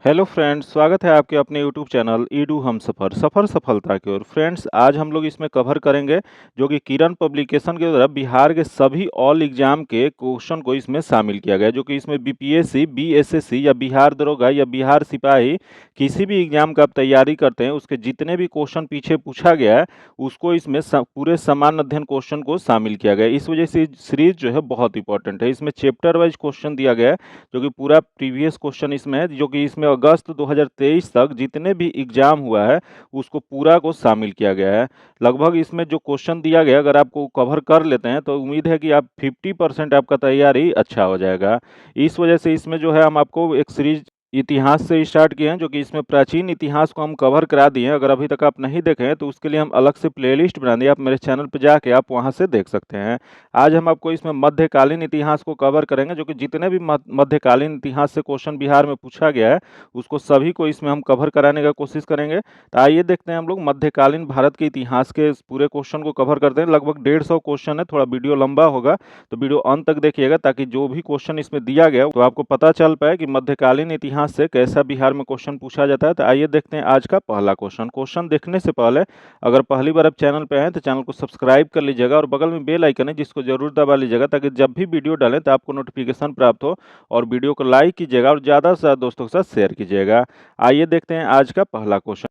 Hello friends, स्वागत है आपके अपने यूट्यूब चैनल ईडू हम सफ़र सफलता की ओर। फ्रेंड्स, आज हम लोग इसमें कवर करेंगे जो कि किरण पब्लिकेशन के द्वारा बिहार के सभी ऑल एग्जाम के क्वेश्चन को इसमें शामिल किया गया है। जो कि इसमें बीपीएससी, बीएसएससी या बिहार दरोगा या बिहार सिपाही किसी भी एग्जाम का आप तैयारी करते हैं उसके जितने भी क्वेश्चन पीछे पूछा गया है उसको इसमें पूरे समान अध्ययन क्वेश्चन को शामिल किया गया है। इस वजह से सीरीज जो है बहुत इंपॉर्टेंट है। इसमें चैप्टर वाइज क्वेश्चन दिया गया है जो कि पूरा प्रीवियस क्वेश्चन इसमें है, जो कि इसमें अगस्त 2023 तक जितने भी एग्जाम हुआ है उसको पूरा को शामिल किया गया है। लगभग इसमें जो क्वेश्चन दिया गया अगर आपको कवर कर लेते हैं तो उम्मीद है कि आप 50% आपका तैयारी अच्छा हो जाएगा। इस वजह से इसमें जो है हम आपको एक सीरीज इतिहास से स्टार्ट किए हैं, जो कि इसमें प्राचीन इतिहास को हम कवर करा दिए हैं। अगर अभी तक आप नहीं देखे हैं तो उसके लिए हम अलग से प्लेलिस्ट बना दिए, आप मेरे चैनल पर जाके आप वहां से देख सकते हैं। आज हम आपको इसमें मध्यकालीन इतिहास को कवर करेंगे, जो कि जितने भी मध्यकालीन इतिहास से क्वेश्चन बिहार में पूछा गया है उसको सभी को इसमें हम कवर कराने का कोशिश करेंगे। तो आइए देखते हैं हम लोग मध्यकालीन भारत के इतिहास के इस पूरे क्वेश्चन को कवर करते हैं। लगभग 150 क्वेश्चन है, थोड़ा वीडियो लंबा होगा तो वीडियो अंत तक देखिएगा ताकि जो भी क्वेश्चन इसमें दिया गया तो आपको पता चल पाए कि मध्यकालीन इतिहास से कैसा बिहार में क्वेश्चन पूछा जाता है। तो आइए देखते हैं आज का पहला क्वेश्चन। क्वेश्चन देखने से पहले अगर पहली बार आप चैनल पे आए तो चैनल को सब्सक्राइब कर लीजिएगा और बगल में बेल आइकन है जिसको जरूर दबा लीजिएगा ताकि जब भी वीडियो डालें तो आपको नोटिफिकेशन प्राप्त हो। और वीडियो को लाइक कीजिएगा और ज़्यादा से ज़्यादा दोस्तों के साथ शेयर कीजिएगा। आइए देखते हैं आज का पहला क्वेश्चन।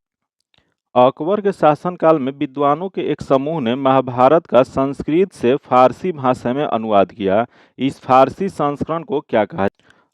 अकबर के शासनकाल में विद्वानों के एक समूह ने महाभारत का संस्कृत से फारसी भाषा में अनुवाद किया। इस फारसी संस्करण को क्या कहा?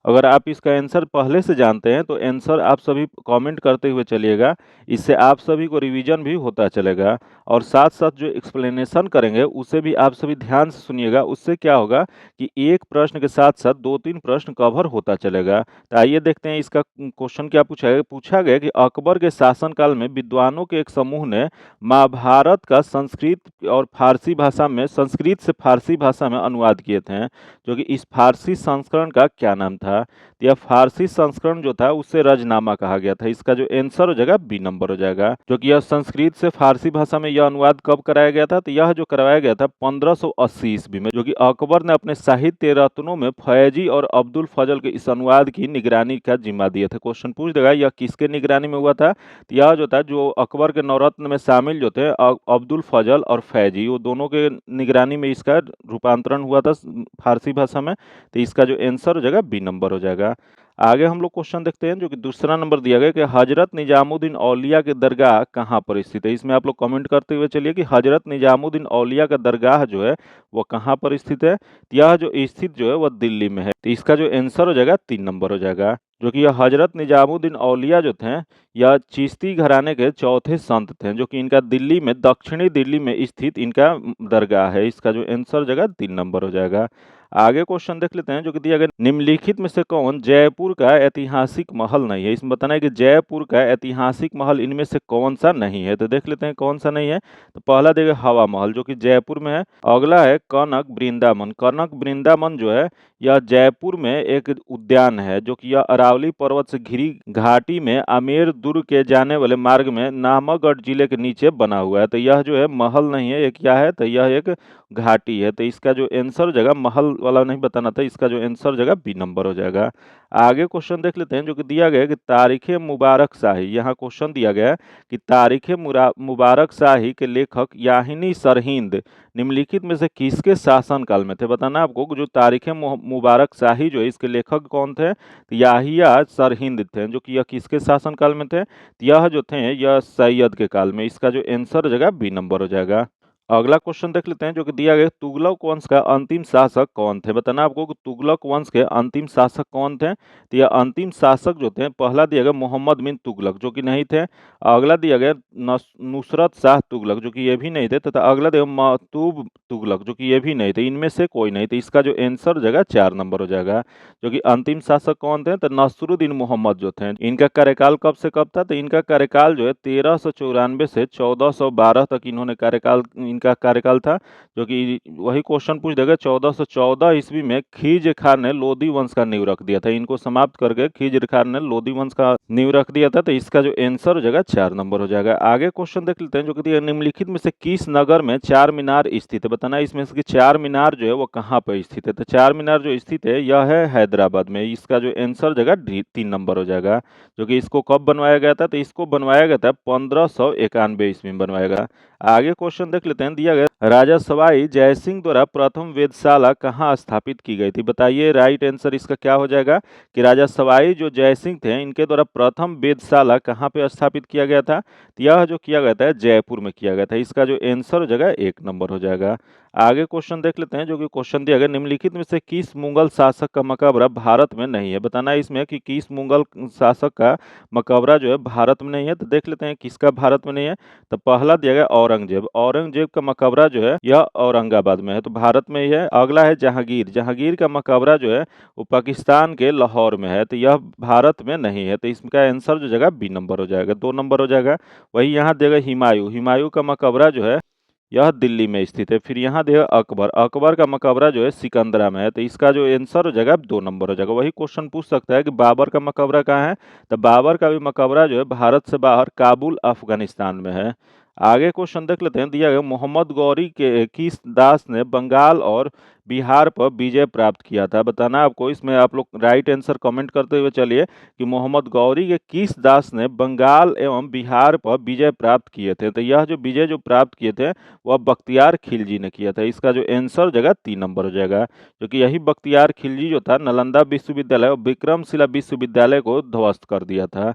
अगर आप इसका आंसर पहले से जानते हैं तो आंसर आप सभी कमेंट करते हुए चलिएगा, इससे आप सभी को रिवीजन भी होता चलेगा। और साथ साथ जो एक्सप्लेनेशन करेंगे उसे भी आप सभी ध्यान से सुनिएगा, उससे क्या होगा कि एक प्रश्न के साथ साथ 2-3 प्रश्न कवर होता चलेगा। तो आइए देखते हैं इसका क्वेश्चन क्या पूछा गया कि अकबर के शासनकाल में विद्वानों के एक समूह ने महाभारत का संस्कृत और फारसी भाषा में संस्कृत से फारसी भाषा में अनुवाद किए थे, जो कि इस फारसी संस्करण का क्या नाम था? तो यह फारसी संस्करण जो था उससे रजनामा कहा गया था। इसका जो आंसर हो जाएगा बी नंबर हो जाएगा। जो कि यह संस्कृत से फारसी भाषा में यह अनुवाद कब कराया गया था? तो यह जो करवाया गया था 1580 ईस्वी में, जो कि अकबर ने अपने साहित्य रत्नों में फैजी और अब्दुल फजल के इस अनुवाद की निगरानी का जिम्मा दिया था। क्वेश्चन पूछ देगा यह किसके निगरानी में हुआ था? तो यह जो था जो अकबर के नवरत्न में शामिल जो थे अब्दुल फजल और फैजी, वो दोनों के निगरानी में इसका रूपांतरण हुआ था फारसी भाषा में। तो इसका जो आंसर हो जाएगा बी नंबर हो जाएगा। आगे हम लोग क्वेश्चन देखते हैं, जो कि दूसरा नंबर दिया गया कि हजरत निजामुद्दीन औलिया के दरगाह कहाँ पर स्थित है। इसमें आप लोग कमेंट करते हुए चलिए कि हजरत निजामुद्दीन औलिया का दरगाह जो है वो कहाँ पर स्थित है। यह जो स्थित जो है वह दिल्ली में है। तो इसका जो आंसर हो जाएगा 3 नंबर हो जाएगा। जो कि यह हजरत निजामुद्दीन औलिया जो थे यह चिश्ती घराने के चौथे संत थे, जो कि इनका दिल्ली में दक्षिणी दिल्ली में स्थित इनका दरगाह है। इसका जो आंसर हो जाएगा 3 नंबर हो जाएगा। आगे क्वेश्चन देख लेते हैं, जो कि दिया गया निम्नलिखित में से कौन जयपुर का ऐतिहासिक महल नहीं है। इसमें बताना है कि जयपुर का ऐतिहासिक महल इनमें से कौन सा नहीं है। तो देख लेते हैं कौन सा नहीं है। तो पहला देगा हवा महल, जो कि जयपुर में है। अगला है कनक वृंदावन। कनक वृंदावन जो है यह जयपुर में एक उद्यान है, जो कि यह अरावली पर्वत से घिरी घाटी में आमेर दुर्ग के जाने वाले मार्ग में नामगढ़ जिले के नीचे बना हुआ है। तो यह जो है महल नहीं है, ये क्या है? तो यह एक घाटी है। तो इसका जो आंसर हो जाएगा, महल वाला नहीं बताना था, इसका जो आंसर हो जाएगा बी नंबर हो जाएगा। आगे क्वेश्चन देख लेते हैं, जो कि दिया गया है कि तारीख मुबारक शाही। यहाँ क्वेश्चन दिया गया है कि तारीख मुबारक शाही के लेखक याहिनी सरहिंद निम्नलिखित में से किसके शासनकाल में थे? बताना आपको जो तारीख मुबारक शाही जो है इसके लेखक कौन थे? तो याहिया सरहिंद थे, जो कि यह किसके शासनकाल में थे? तो यह जो थे यह सैयद के काल में। इसका जो आंसर हो जाएगा बी नंबर हो जाएगा। अगला क्वेश्चन देख लेते हैं, जो कि दिया गया तुगलक वंश का अंतिम शासक कौन थे? बताना आपको कि तुगलक वंश के अंतिम शासक कौन थे। तो यह अंतिम शासक जो थे, पहला दिया गया मोहम्मद बिन तुगलक, जो कि नहीं थे। अगला दिया गया नुसरत शाह तुगलक, जो कि ये भी नहीं थे। तथा अगला दिया महतूब तुगलक, जो कि ये भी नहीं थे। इनमें से कोई नहीं। तो इसका जो आंसर हो जाएगा 4 नंबर हो जाएगा। जो कि अंतिम शासक कौन थे? तो नसरुद्दीन मोहम्मद जो थे। इनका कार्यकाल कब से कब था? तो इनका कार्यकाल जो है 1394 से 1412 तक इन्होंने कार्यकाल इनका कार्यकाल था, जो कि वही क्वेश्चन पूछ देगा। 1414 ईस्वी में खिज़्र खान ने लोदी वंश का नींव रख दिया था। इनको समाप्त करके खिज़्र खान ने लोदी वंश का नींव रख दिया था। तो इसका जो आंसर हो जाएगा 4 नंबर हो जाएगा। आगे क्वेश्चन देख लेते हैं, जो कि निम्नलिखित में से किस नगर में चार मीनार स्थित है? बताना इसमें से चार मीनार जो है वो कहाँ पर स्थित है। तो चार मीनार जो स्थित है यह है हैदराबाद में। इसका जो आंसर हो जाएगा 3 नंबर हो जाएगा। जो कि इसको कब बनवाया गया था? तो इसको बनवाया गया था 1591 ईस्वी में बनवाया गया। आगे क्वेश्चन देख लेते हैं, दिया गया राजा सवाई जयसिंह द्वारा प्रथम वेधशाला कहाँ स्थापित की गई थी? बताइए राइट आंसर इसका क्या हो जाएगा कि राजा सवाई जो जयसिंह थे इनके द्वारा प्रथम वेधशाला कहाँ पे स्थापित किया गया था? तो यह जो किया गया था जयपुर में किया गया था। इसका जो आंसर हो जाएगा 1 नंबर हो जाएगा। आगे क्वेश्चन देख लेते हैं, जो कि क्वेश्चन दिया गया निम्नलिखित में से किस मुगल शासक का मकबरा भारत में नहीं है? बताना है इसमें कि किस मुगल शासक का मकबरा जो है भारत में नहीं है। तो देख लेते हैं किसका भारत में नहीं है। तो पहला दिया गया औरंगजेब। औरंगजेब का मकबरा जो है यह औरंगाबाद में है, तो भारत में ही है। अगला है जहांगीर। जहांगीर का मकबरा जो है वो पाकिस्तान के लाहौर में है, तो यह भारत में नहीं है। तो इसका आंसर जो जगह बी नंबर हो जाएगा, 2 नंबर हो जाएगा। वही यहाँ देगा हिमायू। हिमायू का मकबरा जो है यह दिल्ली में स्थित है। फिर यहाँ देगा अकबर। अकबर का मकबरा जो है सिकंदरा में है, तो इसका जो आंसर हो जाएगा 2 नंबर हो जाएगा। वही क्वेश्चन पूछ सकता है कि बाबर का मकबरा कहाँ है? तो बाबर का भी मकबरा जो है भारत से बाहर काबुल अफगानिस्तान में है। आगे क्वेश्चन देख लेते हैं, दिया गया मोहम्मद गौरी के किस दास ने बंगाल और बिहार पर विजय प्राप्त किया था? बताना आपको। इसमें आप लोग राइट आंसर कमेंट करते हुए चलिए कि मोहम्मद गौरी के किस दास ने बंगाल एवं बिहार पर विजय प्राप्त किए थे? तो यह जो विजय जो प्राप्त किए थे वह बख्तियार खिलजी ने किया था। इसका जो आंसर जगह 3 नंबर हो जाएगा, क्योंकि यही बख्तियार खिलजी जो था नालंदा विश्वविद्यालय और विक्रमशिला विश्वविद्यालय को ध्वस्त कर दिया था।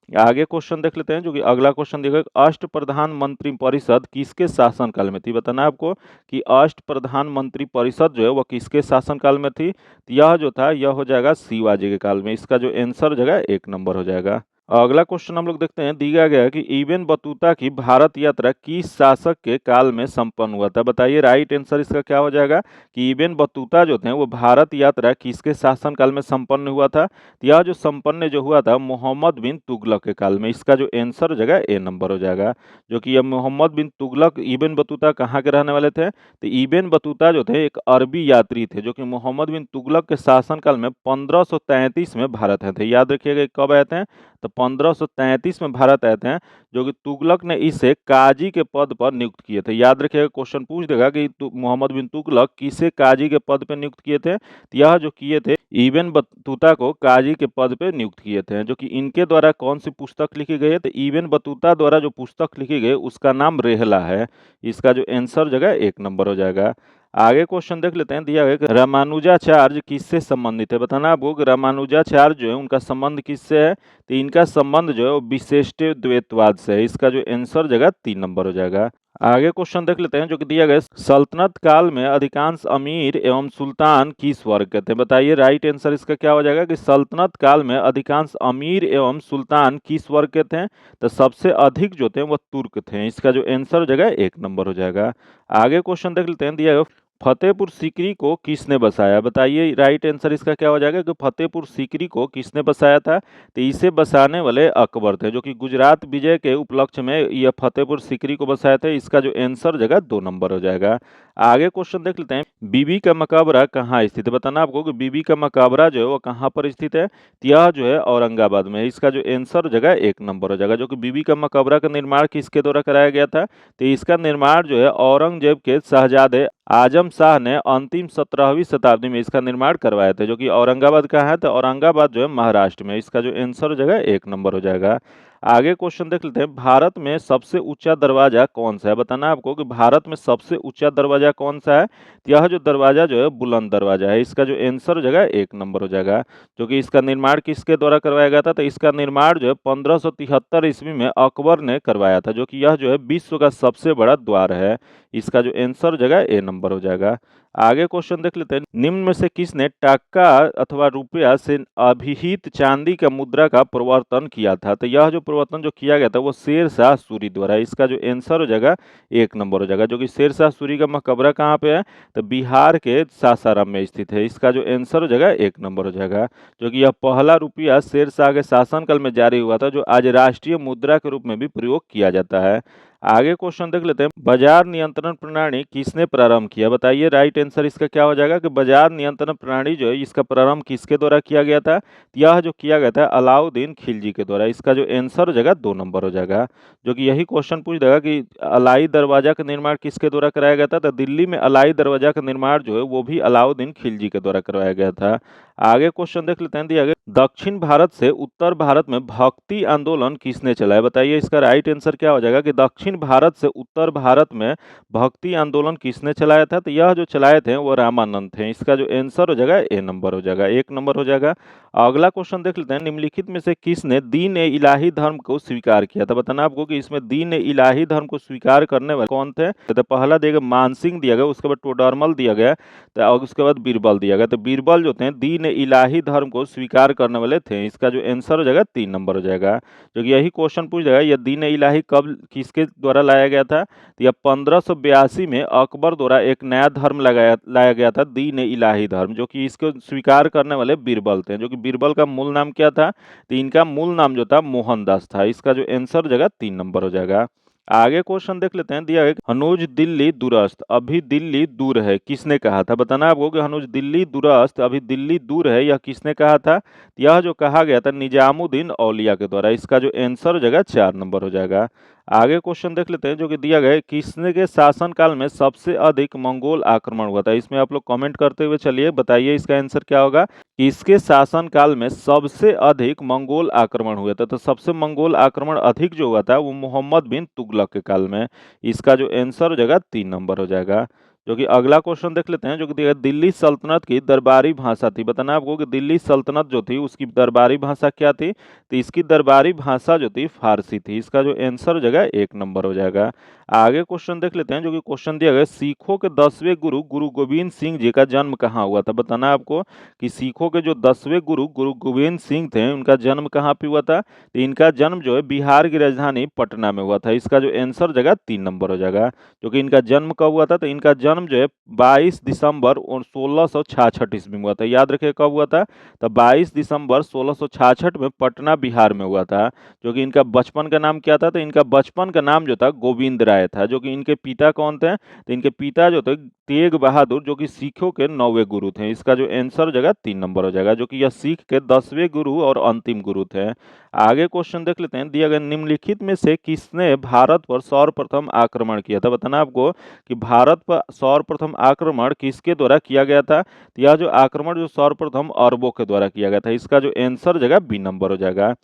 आगे क्वेश्चन देख लेते हैं, जो कि अगला क्वेश्चन देखो, अष्टप्रधान मंत्री परिषद किसके शासनकाल में थी? बताना आपको कि अष्टप्रधान मंत्री परिषद जो है वो किसके शासनकाल में थी? तो यह जो था यह हो जाएगा शिवाजी के काल में। इसका जो आंसर हो जाएगा 1 नंबर हो जाएगा। अगला क्वेश्चन हम लोग देखते हैं, दिया गया है कि इब्न बतूता की भारत यात्रा किस शासक के काल में संपन्न हुआ था? बताइए राइट आंसर इसका क्या हो जाएगा कि इब्न बतूता जो थे वो भारत यात्रा किसके शासनकाल में संपन्न हुआ था? यह जो संपन्न जो हुआ था मोहम्मद बिन तुगलक के काल में। इसका जो आंसर हो जाएगा ए नंबर हो जाएगा, जो कि यह मोहम्मद बिन तुगलक इब्न बतूता कहाँ के रहने वाले थे? तो इब्न बतूता जो थे एक अरबी यात्री थे, जो कि मोहम्मद बिन तुगलक के शासनकाल में 1533 में भारत आए थे। याद रखिएगा कब आए थे? तो 1533 में भारत आए थे, जो कि तुगलक ने इसे काजी के पद पर नियुक्त किए थे। याद रखिएगा क्वेश्चन पूछ देगा कि मोहम्मद बिन तुगलक किसे काजी के पद पर नियुक्त किए थे? तो यह जो किए थे इब्न बतूता को काजी के पद पे नियुक्त किए थे, जो कि इनके द्वारा कौन सी पुस्तक लिखी गई है? तो इब्न बतूता द्वारा जो पुस्तक लिखी गई उसका नाम रेहला है। इसका जो आंसर जगह 1 नंबर हो जाएगा। आगे क्वेश्चन देख लेते हैं, दिया गया कि रामानुजाचार्य किससे संबंधित है? बताना आपको कि रामानुजाचार्य जो है उनका संबंध किससे है? तो इनका संबंध जो है वो विशिष्ट द्वैतवाद से है। इसका जो आंसर जगह 3 नंबर हो जाएगा। आगे क्वेश्चन देख लेते हैं, जो कि दिया गया सल्तनत काल में अधिकांश अमीर एवं सुल्तान किस वर्ग के थे? बताइए राइट आंसर इसका क्या हो जाएगा कि सल्तनत काल में अधिकांश अमीर एवं सुल्तान किस वर्ग के थे? तो सबसे अधिक जो थे वो तुर्क थे। इसका जो आंसर हो जाएगा 1 नंबर हो जाएगा। आगे क्वेश्चन देख लेते हैं, दिया गया फतेहपुर सीकरी को किसने बसाया? बताइए राइट आंसर इसका क्या हो जाएगा कि फतेहपुर सीकरी को किसने बसाया था? तो इसे बसाने वाले अकबर थे, जो कि गुजरात विजय के उपलक्ष्य में यह फतेहपुर सीकरी को बसाया था। इसका जो आंसर जगह 2 नंबर हो जाएगा। आगे क्वेश्चन देख लेते हैं, बीबी का मकबरा कहाँ स्थित है? बताना आपको कि बीबी का मकबरा जो है वो कहाँ पर स्थित है? तो यह जो है औरंगाबाद में। इसका जो आंसर जगह 1 नंबर हो जाएगा, जो कि बीबी का मकबरा का निर्माण किसके द्वारा कराया गया था? तो इसका निर्माण जो है औरंगजेब के शहजादे आजम शाह ने अंतिम 17वीं शताब्दी में इसका निर्माण करवाया था, जो कि औरंगाबाद का है। तो औरंगाबाद जो है महाराष्ट्र में। इसका जो आंसर हो जाएगा 1 नंबर हो जाएगा। आगे क्वेश्चन देख लेते हैं, भारत में सबसे ऊंचा दरवाजा कौन सा है? बताना आपको कि भारत में सबसे ऊंचा दरवाजा कौन सा है? तो यह जो दरवाजा जो है बुलंद दरवाजा है। इसका जो आंसर हो जाएगा 1 नंबर हो जाएगा, जो कि इसका निर्माण किसके द्वारा करवाया गया था? तो इसका निर्माण जो है 1573 ईस्वी में अकबर ने करवाया था, जो कि यह जो है विश्व का सबसे बड़ा द्वार है। इसका जो आंसर जगह ए नंबर हो जाएगा। आगे क्वेश्चन देख लेते हैं, निम्न में से किसने टक्का अथवा रुपया से अभिहित चांदी का मुद्रा का प्रवर्तन किया था? तो यह जो प्रवर्तन जो किया गया था वो शेरशाह सूरी द्वारा। इसका जो आंसर हो जाएगा 1 नंबर हो जाएगा, जो कि शेरशाह सूरी का मकबरा कहाँ पे है? तो बिहार के सासाराम में स्थित है। इसका जो आंसर हो जाएगा 1 नंबर हो जाएगा, जो कि यह पहला रुपया शेरशाह के शासनकाल में जारी हुआ था, जो आज राष्ट्रीय मुद्रा के रूप में भी प्रयोग किया जाता है। आगे क्वेश्चन देख लेते हैं, बाजार नियंत्रण प्रणाली किसने प्रारंभ किया? बताइए राइट आंसर इसका क्या हो जाएगा कि बाजार नियंत्रण प्रणाली जो है इसका प्रारंभ किसके द्वारा किया गया था? यह जो किया गया था अलाउद्दीन खिलजी के द्वारा। इसका जो आंसर हो जाएगा 2 नंबर हो जाएगा, जो कि यही क्वेश्चन पूछ देगा कि अलाई दरवाजा का निर्माण किसके द्वारा कराया गया था? तो दिल्ली में अलाई दरवाजा का निर्माण जो है वो भी अलाउद्दीन खिलजी के द्वारा करवाया गया था। आगे क्वेश्चन देख लेते हैं, दिया गया दक्षिण भारत से उत्तर भारत में भक्ति आंदोलन किसने चलाया? बताइए इसका राइट आंसर क्या हो जाएगा कि दक्षिण भारत से उत्तर भारत में भक्ति आंदोलन किसने चलाया था? तो यह जो चलाए थे वो रामानंद थे। इसका जो आंसर हो जाएगा ए नंबर हो जाएगा, 1 नंबर हो जाएगा। अगला क्वेश्चन देख लेते हैं, निम्नलिखित में से किसने दीन ए इलाही धर्म को स्वीकार किया था? बताना आपको कि इसमें दीन ए इलाही धर्म को स्वीकार करने वाले कौन थे? तो पहला दिया गया मानसिंह दिया गया, उसके बाद टोडरमल दिया गया, तो और उसके बाद बीरबल दिया गया। तो बीरबल जो थे दीन ए इलाही धर्म को स्वीकार करने वाले थे। इसका जो आंसर हो जाएगा 3 नंबर हो जाएगा, जो कि यही क्वेश्चन पूछ जाएगा, यह दीन ए इलाही कब किसके द्वारा लाया गया था? तो यह 1582 में अकबर द्वारा एक नया धर्म लाया गया था, दीन ए इलाही धर्म, जो कि इसको स्वीकार करने वाले बीरबल थे। जो कि बीरबल का मूल नाम क्या था? तो इनका मूल नाम जो था मोहनदास था। इसका जो आंसर हो जाएगा 3 नंबर हो जाएगा। आगे क्वेश्चन देख लेते हैं, दिया है हनूज दिल्ली दुरस्त अभी दिल्ली दूर है किसने कहा था? बताना आपको कि हनूज दिल्ली दुरस्त अभी दिल्ली दूर है यह किसने कहा था? यह जो कहा गया था निजामुद्दीन औलिया के द्वारा। इसका जो आंसर हो जाएगा 4 नंबर हो जाएगा। आगे क्वेश्चन देख लेते हैं, जो कि दिया गया है किसने के शासनकाल में सबसे अधिक मंगोल आक्रमण हुआ था? इसमें आप लोग कमेंट करते हुए चलिए, बताइए इसका आंसर क्या होगा। किसके शासनकाल में सबसे अधिक मंगोल आक्रमण हुए थे? तो सबसे मंगोल आक्रमण अधिक जो हुआ था वो मोहम्मद बिन तुगलक के काल में। इसका जो आंसर हो जाएगा 3 नंबर हो जाएगा। जो कि अगला क्वेश्चन देख लेते हैं, जो कि दिया गया, दिल्ली सल्तनत की दरबारी भाषा थी। बताना आपको कि दिल्ली सल्तनत जो थी उसकी दरबारी भाषा क्या थी? तो इसकी दरबारी भाषा जो थी फारसी थी। इसका जो आंसर हो जाएगा 1 नंबर हो जाएगा। आगे क्वेश्चन देख लेते हैं, जो कि क्वेश्चन दिया गया सिखों के 10वें गुरु गुरु गोविंद सिंह जी का जन्म कहाँ हुआ था? बताना आपको कि सिखों के जो 10वें गुरु गुरु गोविंद सिंह थे उनका जन्म कहाँ पे हुआ था? तो इनका जन्म जो है बिहार की राजधानी पटना में हुआ था। इसका जो आंसर हो जाएगा 3 नंबर हो जाएगा। जो कि इनका जन्म कब हुआ था? तो इनका जन्म जो है 22 दिसंबर 1666 ईस्वी में हुआ था। याद रखिए कब हुआ था? तो 22 दिसंबर 1666 में पटना बिहार में हुआ था। जो कि इनका बचपन का नाम क्या था? तो इनका बचपन का नाम जो था गोविंद राय था। जो कि इनके पिता कौन थे? तो इनके पिता जो थे तेग बहादुर, जो कि सिखों के 9वें गुरु थे। इसका जो आंसर हो जाएगा 3 नंबर हो जाएगा, जो कि यह सिख के 10वें गुरु और अंतिम गुरु थे। आगे क्वेश्चन देख लेते हैं, दिया गया निम्नलिखित में से किसने भारत पर सर्वप्रथम आक्रमण किया था? बताना आपको कि भारत पर सर्वप्रथम आक्रमण किसके द्वारा किया गया था? तो यह जो आक्रमण जो सर्वप्रथम अरबों के द्वारा किया गया था। इसका जो आंसर हो जाएगा बी नंबर हो जाएगा।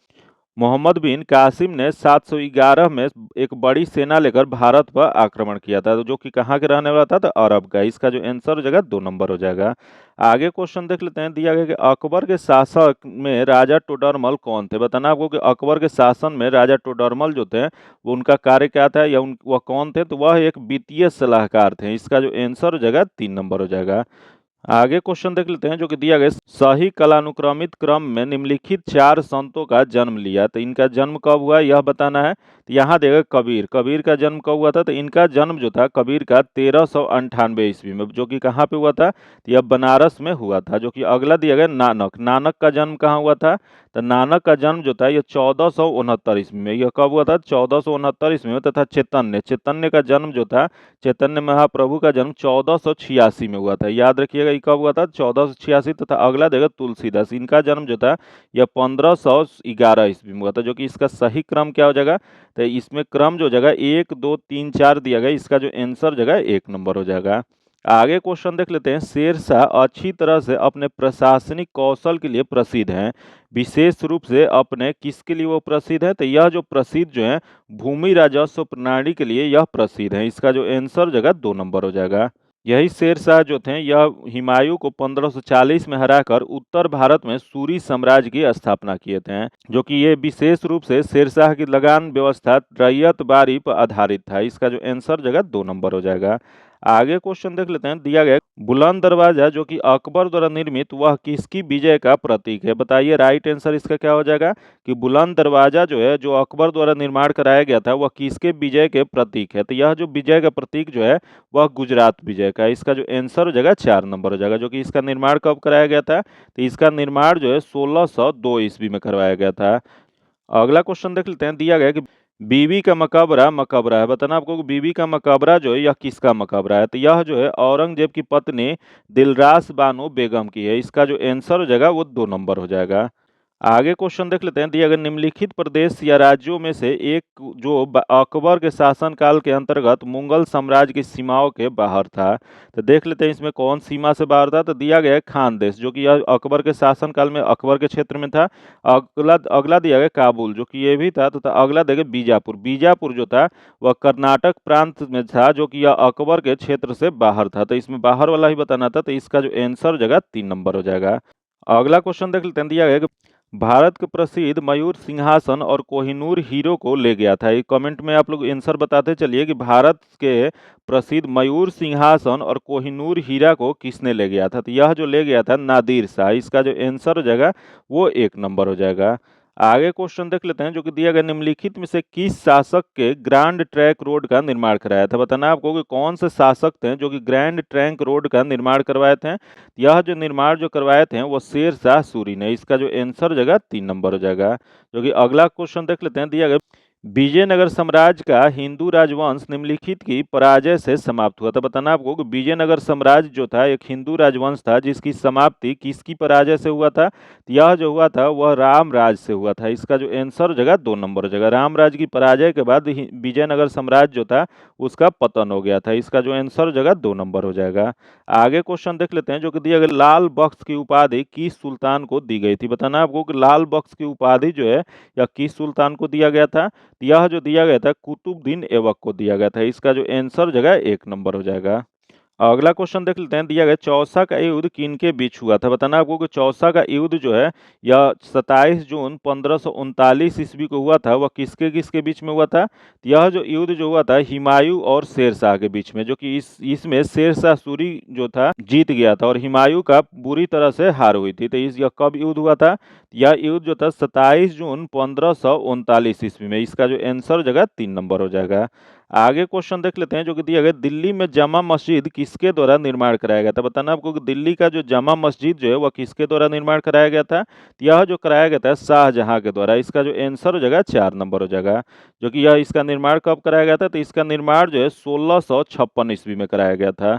मोहम्मद बिन कासिम ने 711 में एक बड़ी सेना लेकर भारत पर आक्रमण किया था, जो कि कहाँ के रहने वाला था? तो अरब का। इसका जो आंसर हो जाएगा 2 नंबर हो जाएगा। आगे क्वेश्चन देख लेते हैं, दिया गया कि अकबर के शासक में राजा टोडरमल कौन थे? बताना आपको कि अकबर के शासन में राजा टोडरमल जो थे वो उनका कार्य क्या था या वह कौन थे? तो वह एक वित्तीय सलाहकार थे। इसका जो आंसर हो जाएगा 3 नंबर हो जाएगा। आगे क्वेश्चन देख लेते हैं, जो कि दिया गया सही कालानुक्रमित क्रम में निम्नलिखित 4 संतों का जन्म लिया। तो इनका जन्म कब हुआ यह बताना है। तो यहाँ देगा कबीर, कबीर का जन्म कब हुआ था? तो इनका जन्म जो था कबीर का 1398 ईस्वी में, जो कि कहाँ पे हुआ था? तो यह बनारस में हुआ था। जो कि अगला दिया गया नानक, नानक का जन्म कहाँ हुआ था? तो नानक का जन्म जो था यह 1469 ईस्वी में। यह कब हुआ था? 1469 ईस्वी में। तथा चैतन्य, चैतन्य का जन्म जो था, चैतन्य महाप्रभु का जन्म 1486 में हुआ था। याद रखिएगा ये कब हुआ था? 1486। तथा अगला देगा तुलसीदास, इनका जन्म जो था यह 1511 ईस्वी में हुआ था। जो कि इसका सही क्रम क्या हो जाएगा? तो इसमें क्रम जो हो जाएगा 1 2 3 4 दिया गया। इसका जो आंसर हो जाएगा 1 नंबर हो जाएगा। आगे क्वेश्चन देख लेते हैं, शेरशाह अच्छी तरह से अपने प्रशासनिक कौशल के लिए प्रसिद्ध हैं, विशेष रूप से अपने किसके लिए वो प्रसिद्ध है? तो यह जो प्रसिद्ध जो है भूमि राजस्व प्रणाली के लिए यह प्रसिद्ध है। इसका जो आंसर जगह 2 नंबर हो जाएगा। यही शेरशाह जो थे यह हुमायूं को 1540 में हराकर उत्तर भारत में सूरी साम्राज्य की स्थापना किए थे। जो कि ये विशेष रूप से शेरशाह की लगान व्यवस्था रैयत बारी पर आधारित था। इसका जो आंसर जगह 2 नंबर हो जाएगा। आगे क्वेश्चन देख लेते हैं, दिया गया बुलंद दरवाजा जो कि अकबर द्वारा निर्मित वह किसकी विजय का प्रतीक है? बताइए राइट आंसर इसका क्या हो जाएगा कि बुलंद दरवाजा जो है जो अकबर द्वारा निर्माण कराया गया था वह किसके विजय के प्रतीक है? तो यह जो विजय का प्रतीक जो है वह गुजरात विजय का। इसका जो आंसर हो जाएगा 4 नंबर हो जाएगा। जो कि इसका निर्माण कब कराया गया था? तो इसका निर्माण जो है 1602 ईस्वी में करवाया गया था। अगला क्वेश्चन देख लेते हैं, दिया गया कि बीबी का मकबरा मकबरा है। बताना आपको कि बीबी का मकबरा जो है यह किसका मकबरा है? तो यह जो है औरंगजेब की पत्नी दिलरास बानो बेगम की है। इसका जो आंसर हो जाएगा वो 2 नंबर हो जाएगा। आगे क्वेश्चन देख लेते हैं। दिए गए निम्नलिखित प्रदेश या राज्यों में से एक जो अकबर के शासनकाल के अंतर्गत मुगल साम्राज्य की सीमाओं के बाहर था। तो देख लेते हैं इसमें कौन सीमा से बाहर था। तो दिया गया है खानदेश, जो कि यह अकबर के शासनकाल में अकबर के क्षेत्र में था। अगला अगला दिया गया काबुल, जो कि ये भी था। तो अगला दिया गया बीजापुर। बीजापुर जो था वह कर्नाटक प्रांत में था, जो कि यह अकबर के क्षेत्र से बाहर था। तो इसमें बाहर वाला ही बताना था। तो इसका जो आंसर हो जाएगा 3 नंबर हो जाएगा। अगला क्वेश्चन देख लेते हैं। दिया गया कि भारत के प्रसिद्ध मयूर सिंहासन और कोहिनूर हीरो को ले गया था। ये कमेंट में आप लोग आंसर बताते चलिए कि भारत के प्रसिद्ध मयूर सिंहासन और कोहिनूर हीरा को किसने ले गया था? तो यह जो ले गया था नादिर शाह। इसका जो आंसर हो जाएगा वो 1 नंबर हो जाएगा। आगे क्वेश्चन देख लेते हैं, जो कि दिया गया निम्नलिखित में से किस शासक के ग्रैंड ट्रैंक रोड का निर्माण कराया था? बताना आपको कि कौन से शासक थे जो कि ग्रैंड ट्रैंक रोड का निर्माण करवाए थे। यह जो निर्माण जो करवाए थे वो शेर शाह सूरी ने। इसका जो आंसर हो जाएगा 3 नंबर हो जाएगा। जो कि अगला क्वेश्चन देख लेते हैं। दिया गया विजयनगर साम्राज्य का हिंदू राजवंश निम्नलिखित की पराजय से समाप्त हुआ था। बताना आपको कि विजयनगर साम्राज्य जो था एक हिंदू राजवंश था, जिसकी समाप्ति किसकी पराजय से हुआ था? यह जो हुआ था वह रामराज से हुआ था। इसका जो आंसर हो जाएगा 2 नंबर हो जाएगा। रामराज की पराजय के बाद विजयनगर साम्राज्य जो था उसका पतन हो गया था। इसका जो आंसर हो जाएगा 2 नंबर हो जाएगा। आगे क्वेश्चन देख लेते हैं, जो कि दिया गया लाल बख्श की उपाधि किस सुल्तान को दी गई थी? बताना आपको कि लाल बख्श की उपाधि जो है यह किस सुल्तान को दिया गया था? यह जो दिया गया था कुतुबुद्दीन ऐबक को दिया गया था। इसका जो आंसर जगह 1 नंबर हो जाएगा। अगला क्वेश्चन देख लेते हैं। दिया गया चौसा का युद्ध किनके बीच हुआ था? बताना आपको कि चौसा का युद्ध जो है यह 27 जून 1539 ईस्वी को हुआ था। वह किसके किसके बीच में हुआ था? यह जो युद्ध जो हुआ था हुमायूं और शेरशाह के बीच में, जो कि इसमें शेरशाह सूरी जो था जीत गया था और हुमायूं का बुरी तरह से हार हुई थी। तो यह कब युद्ध हुआ था? यह युद्ध जो था 27 जून 1539 ईस्वी में। इसका जो आंसर जगह 3 नंबर हो जाएगा। आगे क्वेश्चन देख लेते हैं, जो कि दिया गया दिल्ली में जामा मस्जिद किसके द्वारा निर्माण कराया गया था? बताना आपको कि दिल्ली का जो जामा मस्जिद जो है वह किसके द्वारा निर्माण कराया गया था? यह जो कराया गया था शाहजहां के द्वारा। इसका जो आंसर हो जाएगा 4 नंबर हो जाएगा। जो कि यह इसका निर्माण कब कराया गया था? तो इसका निर्माण जो है 1656 ईस्वी में कराया गया था।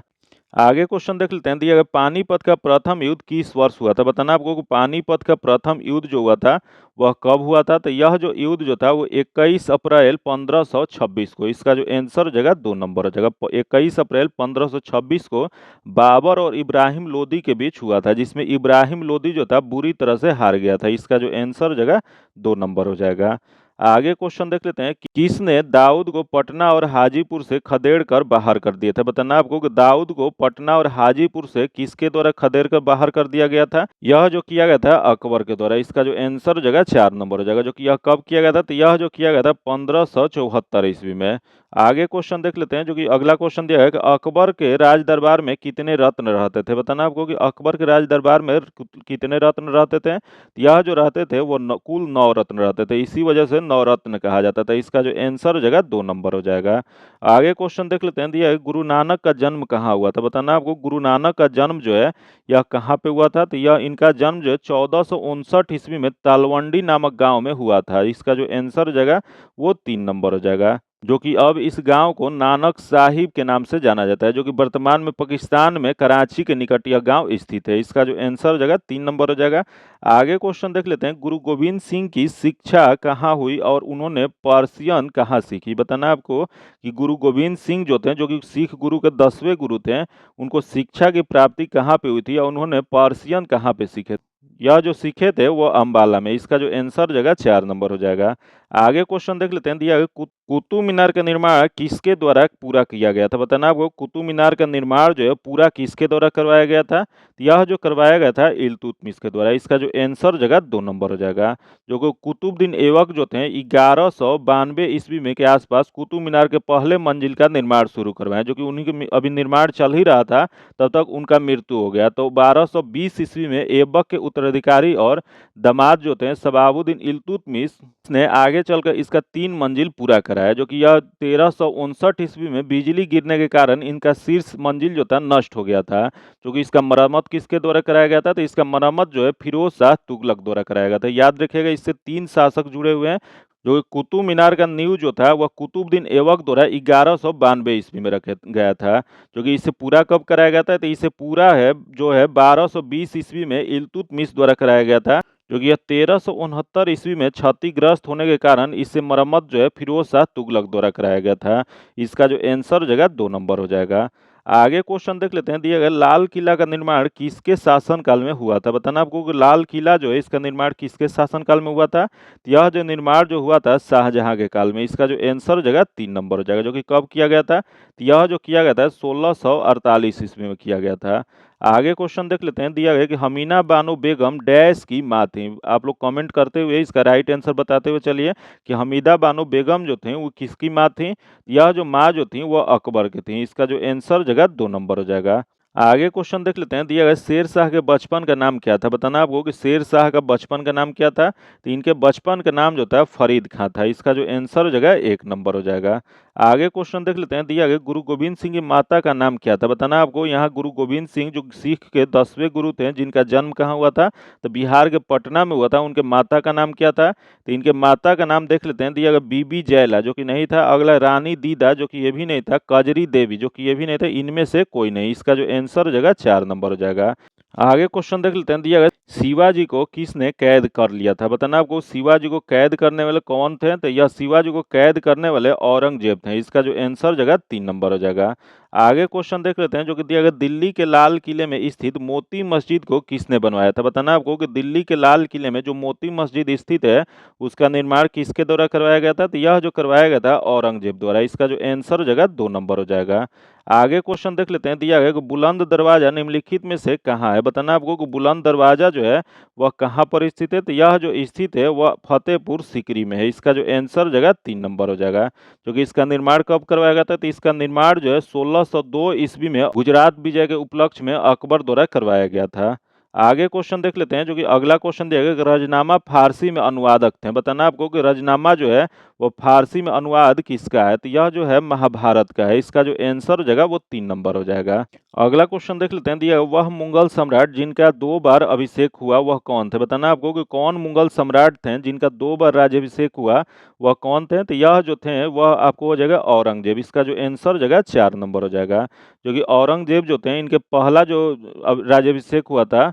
आगे क्वेश्चन देख लेते हैं। दिया गया पानीपत का प्रथम युद्ध किस वर्ष हुआ था? बताना आपको कि पानीपत का प्रथम युद्ध जो हुआ था वह कब हुआ था? तो यह जो युद्ध जो था वो 21 अप्रैल 1526 को। इसका जो आंसर हो जाएगा 2 नंबर हो जाएगा। 21 अप्रैल 1526 को बाबर और इब्राहिम लोदी के बीच हुआ था, जिसमें इब्राहिम लोदी जो था बुरी तरह से हार गया था। इसका जो आंसर हो जाएगा 2 नंबर हो जाएगा। आगे क्वेश्चन देख लेते हैं कि किसने दाऊद को पटना और हाजीपुर से खदेड़ कर बाहर कर दिया था? बताना आपको कि दाऊद को पटना और हाजीपुर से किसके द्वारा खदेड़ कर बाहर कर दिया गया था? यह जो किया गया था अकबर के द्वारा। इसका जो आंसर हो जाएगा 4 नंबर हो जाएगा। जो कि यह कब किया गया था? तो यह जो किया गया था 1574 ईस्वी में। आगे क्वेश्चन देख लेते हैं, जो कि अगला क्वेश्चन दिया है कि अकबर के राज दरबार में कितने रत्न रहते थे? बताना आपको कि अकबर के राज दरबार में कितने रत्न रहते थे? यह जो रहते थे वो कुल 9 रत्न रहते थे। इसी वजह से 9 रत्न कहा जाता था। इसका जो आंसर हो जाएगा 2 नंबर हो जाएगा। आगे क्वेश्चन देख लेते हैं। दिया है गुरु नानक का जन्म कहाँ हुआ था? बताना आपको गुरु नानक का जन्म जो है यह कहाँ पे हुआ था? तो यह इनका जन्म जो है 1459 ईस्वी में तालवंडी नामक गांव में हुआ था। इसका जो आंसर हो जाएगा वो 3 नंबर हो जाएगा। जो कि अब इस गांव को नानक साहिब के नाम से जाना जाता है, जो कि वर्तमान में पाकिस्तान में कराची के निकट यह गांव स्थित है। इसका जो आंसर हो जाएगा 3 नंबर हो जाएगा। आगे क्वेश्चन देख लेते हैं। गुरु गोविंद सिंह की शिक्षा कहाँ हुई और उन्होंने पर्शियन कहाँ सीखी? बताना आपको कि गुरु गोविंद सिंह जो थे, जो कि सिख गुरु के 10वें गुरु थे, उनको शिक्षा की प्राप्ति कहाँ पे हुई थी और उन्होंने पर्शियन कहाँ पे सीखे? यह जो सीखे थे वो अम्बाला में। इसका जो आंसर जगह 4 नंबर हो जाएगा। आगे क्वेश्चन देख लेते हैं। दिया है कुतुब मीनार का निर्माण किसके द्वारा पूरा किया गया था? बताना आपको कुतुब मीनार का निर्माण जो है पूरा किसके द्वारा करवाया गया था? यह जो करवाया गया था इल्तुतमिश के द्वारा। इसका जो आंसर जगह 2 नंबर हो जाएगा। जो कि कुतुबुद्दीन ऐबक जो थे 1192 ईस्वी में के आसपास कुतुब मीनार के पहले मंजिल का निर्माण शुरू करवाए, जो कि उन्हीं के अभी निर्माण चल ही रहा था तब तक उनका मृत्यु हो गया। तो 1220 ईस्वी में ऐबक के उत्तराधिकारी और दामाद जो थे शहाबुद्दीन इल्तुतमिश ने आगे चलकर इसका 3 मंजिल पूरा कराया, जो कि यह 1359 ईस्वी में बिजली गिरने के कारण इनका शीर्ष मंजिल जो था नष्ट हो गया था। जो कि इसका मरम्मत किसके द्वारा कराया गया था? तो इसका मरम्मत जो है फिरोज शाह तुगलक द्वारा कराया गया था। याद रखिएगा, इससे 3 शासक जुड़े हुए हैं, जो कुतुब मीनार का नींव जो था वह कुतुबुद्दीन ऐबक द्वारा 1192 ईस्वी में रखा गया था। जो कि इसे पूरा कब कराया गया था, तो इसे पूरा है जो है 1220 ईस्वी में इल्तुतमिश द्वारा कराया गया था। जो कि यह 1369 ईस्वी में क्षतिग्रस्त होने के कारण इससे मरम्मत जो है फिरोज शाह तुगलक द्वारा कराया गया था। इसका जो आंसर हो जाएगा 2 नंबर हो जाएगा। आगे क्वेश्चन देख लेते हैं, दिया गया लाल किला का निर्माण किसके शासनकाल में हुआ था। बताना आपको कि लाल किला जो है इसका निर्माण किसके शासनकाल में हुआ था। तो यह जो निर्माण जो हुआ था शाहजहां के काल में। इसका जो आंसर हो जाएगा 3 नंबर हो जाएगा। जो कि कब किया गया था, तो यह जो किया गया था 1648 ईस्वी में किया गया था। आगे क्वेश्चन देख लेते हैं, दिया गया कि हमीना बानो बेगम डैश की माँ थी। आप लोग कमेंट करते हुए इसका राइट आंसर बताते हुए चलिए कि हमीदा बानो बेगम जो थी वो किसकी माँ थी। यह जो माँ जो थी वह अकबर की थी। इसका जो आंसर जगह 2 नंबर हो जाएगा। आगे क्वेश्चन देख लेते हैं, दिया गया शेर शाह के बचपन का नाम क्या था। बताना आपको कि शेर शाह का बचपन का नाम क्या था। तो इनके बचपन का नाम जो था फरीद खां था। इसका जो आंसर हो जाएगा 1 नंबर हो जाएगा। आगे क्वेश्चन देख लेते हैं, दिया गया गुरु गोविंद सिंह की माता का नाम क्या था। बताना आपको यहाँ गुरु गोविंद सिंह जो सिख के 10वें गुरु थे, जिनका जन्म कहाँ हुआ था, तो बिहार के पटना में हुआ था। उनके माता का नाम क्या था, तो इनके माता का नाम देख लेते हैं, दिया गया बीबी जयला जो कि नहीं था। अगला रानी दीदा जो कि ये भी नहीं था। कजरी देवी जो कि ये भी नहीं था। इनमें से कोई नहीं। इसका जो आंसर हो जाएगा 4 नंबर हो जाएगा। आगे क्वेश्चन देख लेते हैं, दिया गया शिवाजी को किसने कैद कर लिया था। बताना आपको शिवाजी को कैद करने वाले कौन थे, तो यह शिवाजी को कैद करने वाले औरंगजेब थे। इसका जो आंसर जगह 3 नंबर हो जाएगा। आगे क्वेश्चन देख लेते हैं, जो कि दिया गया दिल्ली के लाल किले में स्थित मोती मस्जिद को किसने बनवाया था। बताना आपको कि दिल्ली के लाल किले में जो मोती मस्जिद स्थित है उसका निर्माण किसके द्वारा करवाया गया था, तो यह जो करवाया गया था औरंगजेब द्वारा। इसका जो आंसर हो जाएगा 2 नंबर हो जाएगा। आगे क्वेश्चन देख लेते हैं, दिया गया कि बुलंद दरवाजा निम्नलिखित में से कहाँ है। बताना आपको कि बुलंद दरवाजा जो है वह कहाँ पर स्थित है, तो यह जो स्थित है वह फतेहपुर सीकरी में है। इसका जो आंसर जगह 3 नंबर हो जाएगा। जो कि इसका निर्माण कब करवाया गया था, तो इसका निर्माण जो है 1602 ईस्वी में गुजरात विजय के उपलक्ष्य में अकबर द्वारा करवाया गया था। आगे क्वेश्चन देख लेते हैं, जो कि अगला क्वेश्चन दिया गया कि रजनामा फारसी में अनुवादक थे। बताना आपको कि रजनामा जो है वो फारसी में अनुवाद किसका है, तो यह जो है महाभारत का है। इसका जो आंसर हो जाएगा वो 3 नंबर हो जाएगा। अगला क्वेश्चन देख लेते हैं, दिया वह मुगल सम्राट जिनका 2 बार अभिषेक हुआ वह कौन थे। बताना आपको कि कौन मुगल सम्राट थे जिनका 2 बार राज्याभिषेक हुआ, वह कौन थे, तो यह जो थे वह आपको हो जाएगा औरंगजेब। इसका जो आंसर हो जाएगा 4 नंबर हो जाएगा। जो कि औरंगजेब जो थे इनके पहला जो राज्याभिषेक हुआ था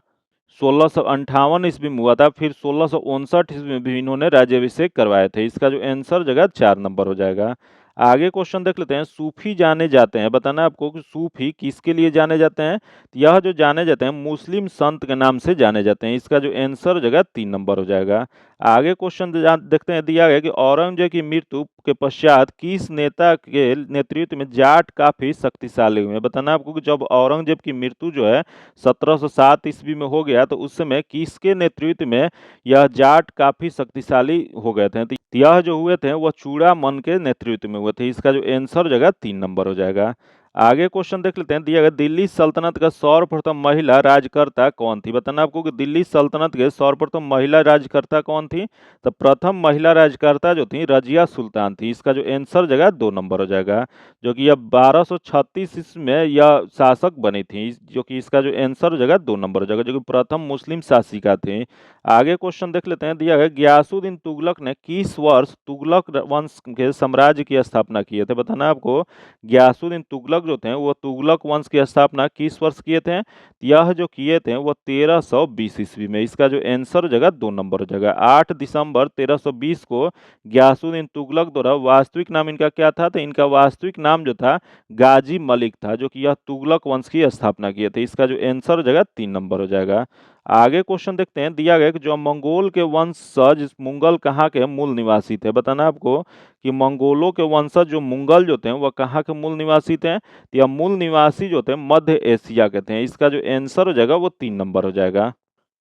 1658 ईस्वी में हुआ था। फिर 1659 ईस्वी में भी इन्होंने राज्याभिषेक करवाए थे। इसका जो आंसर जगह 4 नंबर हो जाएगा। आगे क्वेश्चन देख लेते हैं, सूफी जाने जाते हैं। बताना आपको कि सूफी किसके लिए जाने जाते हैं, तो यह जो जाने जाते हैं मुस्लिम संत के नाम से जाने जाते हैं। इसका जो आंसर जगह 3 नंबर हो जाएगा। आगे क्वेश्चन देखते हैं, दिया गया कि औरंगजेब की मृत्यु के पश्चात किस नेता के नेतृत्व में जाट काफी शक्तिशाली हुए। बताना आपको कि जब औरंगजेब की मृत्यु जो है 1707 ईस्वी में हो गया, तो उस समय किसके नेतृत्व में यह जाट काफी शक्तिशाली हो गए थे, तो यह जो हुए थे वह चूड़ामन के नेतृत्व में हुए थे। इसका जो आंसर जगह 3 नंबर हो जाएगा। आगे क्वेश्चन देख लेते हैं, दिया गया दिल्ली सल्तनत का सर्वप्रथम महिला राज्यकर्ता कौन थी। बताना आपको कि दिल्ली सल्तनत के सर्वप्रथम महिला राज्यकर्ता कौन थी, तो प्रथम महिला राज्यकर्ता जो थी रजिया सुल्तान थी। इसका जो आंसर जगह 2 नंबर हो जाएगा। जो कि यह 1236 ईस्वी में यह शासक बनी थी। जो कि इसका जो आंसर हो जाएगा 2 नंबर हो जाएगा। जो कि प्रथम मुस्लिम शासिका थी। आगे क्वेश्चन देख लेते हैं, दिया गया गयासुद्दीन तुगलक ने किस वर्ष तुगलक वंश के साम्राज्य की स्थापना किए थे। बताना आपको गयासुद्दीन तुगलक जो थे वो तुगलक वंश की स्थापना किस वर्ष किए थे, यह जो किए थे वो 1320 ईस्वी में। इसका जो आंसर जगह 2 नंबर हो जाएगा। 8 दिसंबर 1320 को गयासुद्दीन तुगलक द्वारा, वास्तविक नाम इनका क्या था, तो इनका वास्तविक नाम जो था गाजी मलिक था। जो कि यह तुगलक वंश की स्थापना किए थे। इसका जो आंसर जगह 3 नंबर हो जाएगा। आगे क्वेश्चन देखते हैं, दिया गया कि जो मंगोल के वंशज मुगल कहाँ के मूल निवासी थे। बताना आपको कि मंगोलों के वंशज जो मुगल जो थे वह कहाँ के मूल निवासी थे, तो यह मूल निवासी जो थे मध्य एशिया के थे। इसका जो आंसर हो जाएगा वो 3 नंबर हो जाएगा।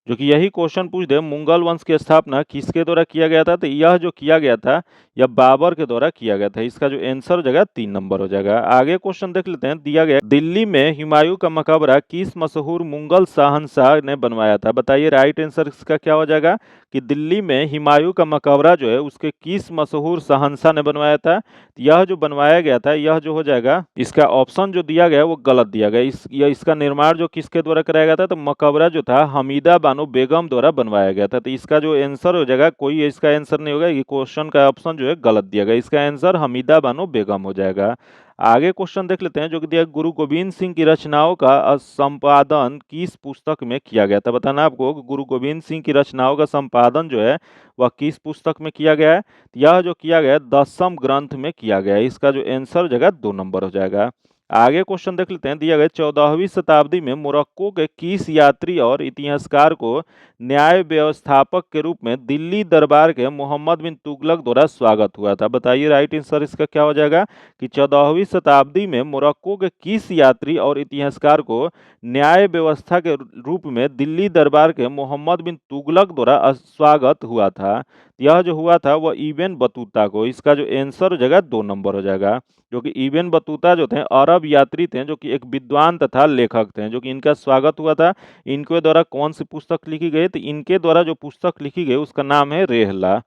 जो कि यही क्वेश्चन पूछ दे मुगल वंश की स्थापना किसके द्वारा किया गया था, तो यह जो किया गया था यह बाबर के द्वारा किया गया था। इसका जो आंसर हो जाएगा 3 नंबर हो जाएगा। आगे क्वेश्चन देख लेते हैं, दिया गया दिल्ली में हुमायूं का मकबरा किस मशहूर मुगल शहंशाह ने बनवाया था। बताइए राइट आंसर इसका क्या हो जाएगा, कि दिल्ली में हुमायूं का मकबरा जो है उसके किस मशहूर शहंशाह ने बनवाया था। तो यह जो बनवाया गया था यह जो हो जाएगा, इसका ऑप्शन जो दिया गया है वो गलत दिया गया। इसका निर्माण जो किसके द्वारा कराया गया था, तो मकबरा जो था हमीदा बानो बेगम द्वारा बनवाया गया था। तो इसका जो आंसर हो जाएगा, कोई इसका आंसर नहीं होगा, ये क्वेश्चन का ऑप्शन जो है गलत दिया गया। इसका आंसर हमीदा बानो बेगम हो जाएगा। आगे क्वेश्चन देख लेते हैं जो कि दिया, गुरु गोविंद सिंह की रचनाओं का संपादन किस पुस्तक में किया गया था। बताना आपको कि गुरु गोविंद सिंह की रचनाओं का संपादन जो है वह किस पुस्तक में किया गया है। यह जो किया गया है दसम ग्रंथ में किया गया है। इसका जो आंसर जगह 2 नंबर हो जाएगा। आगे क्वेश्चन देख लेते हैं, दिया गया 14वीं शताब्दी में मोरक्को के किस यात्री और इतिहासकार को न्याय व्यवस्थापक के रूप में दिल्ली दरबार के मोहम्मद बिन तुगलक द्वारा स्वागत हुआ था। बताइए राइट आंसर इसका क्या हो जाएगा कि 14वीं शताब्दी में मोरक्को के किस यात्री और इतिहासकार को न्याय व्यवस्था के रूप में दिल्ली दरबार के मोहम्मद बिन तुगलक द्वारा स्वागत हुआ था। यह जो हुआ था वह इब्न बतूता को। इसका जो आंसर हो जाएगा 2 नंबर हो जाएगा, जो कि इब्न बतूता जो थे अरब यात्री थे, जो कि एक विद्वान तथा लेखक थे, जो कि इनका स्वागत हुआ था। इनके द्वारा कौन सी पुस्तक लिखी गई, तो इनके द्वारा जो पुस्तक लिखी गई उसका नाम है रेहला।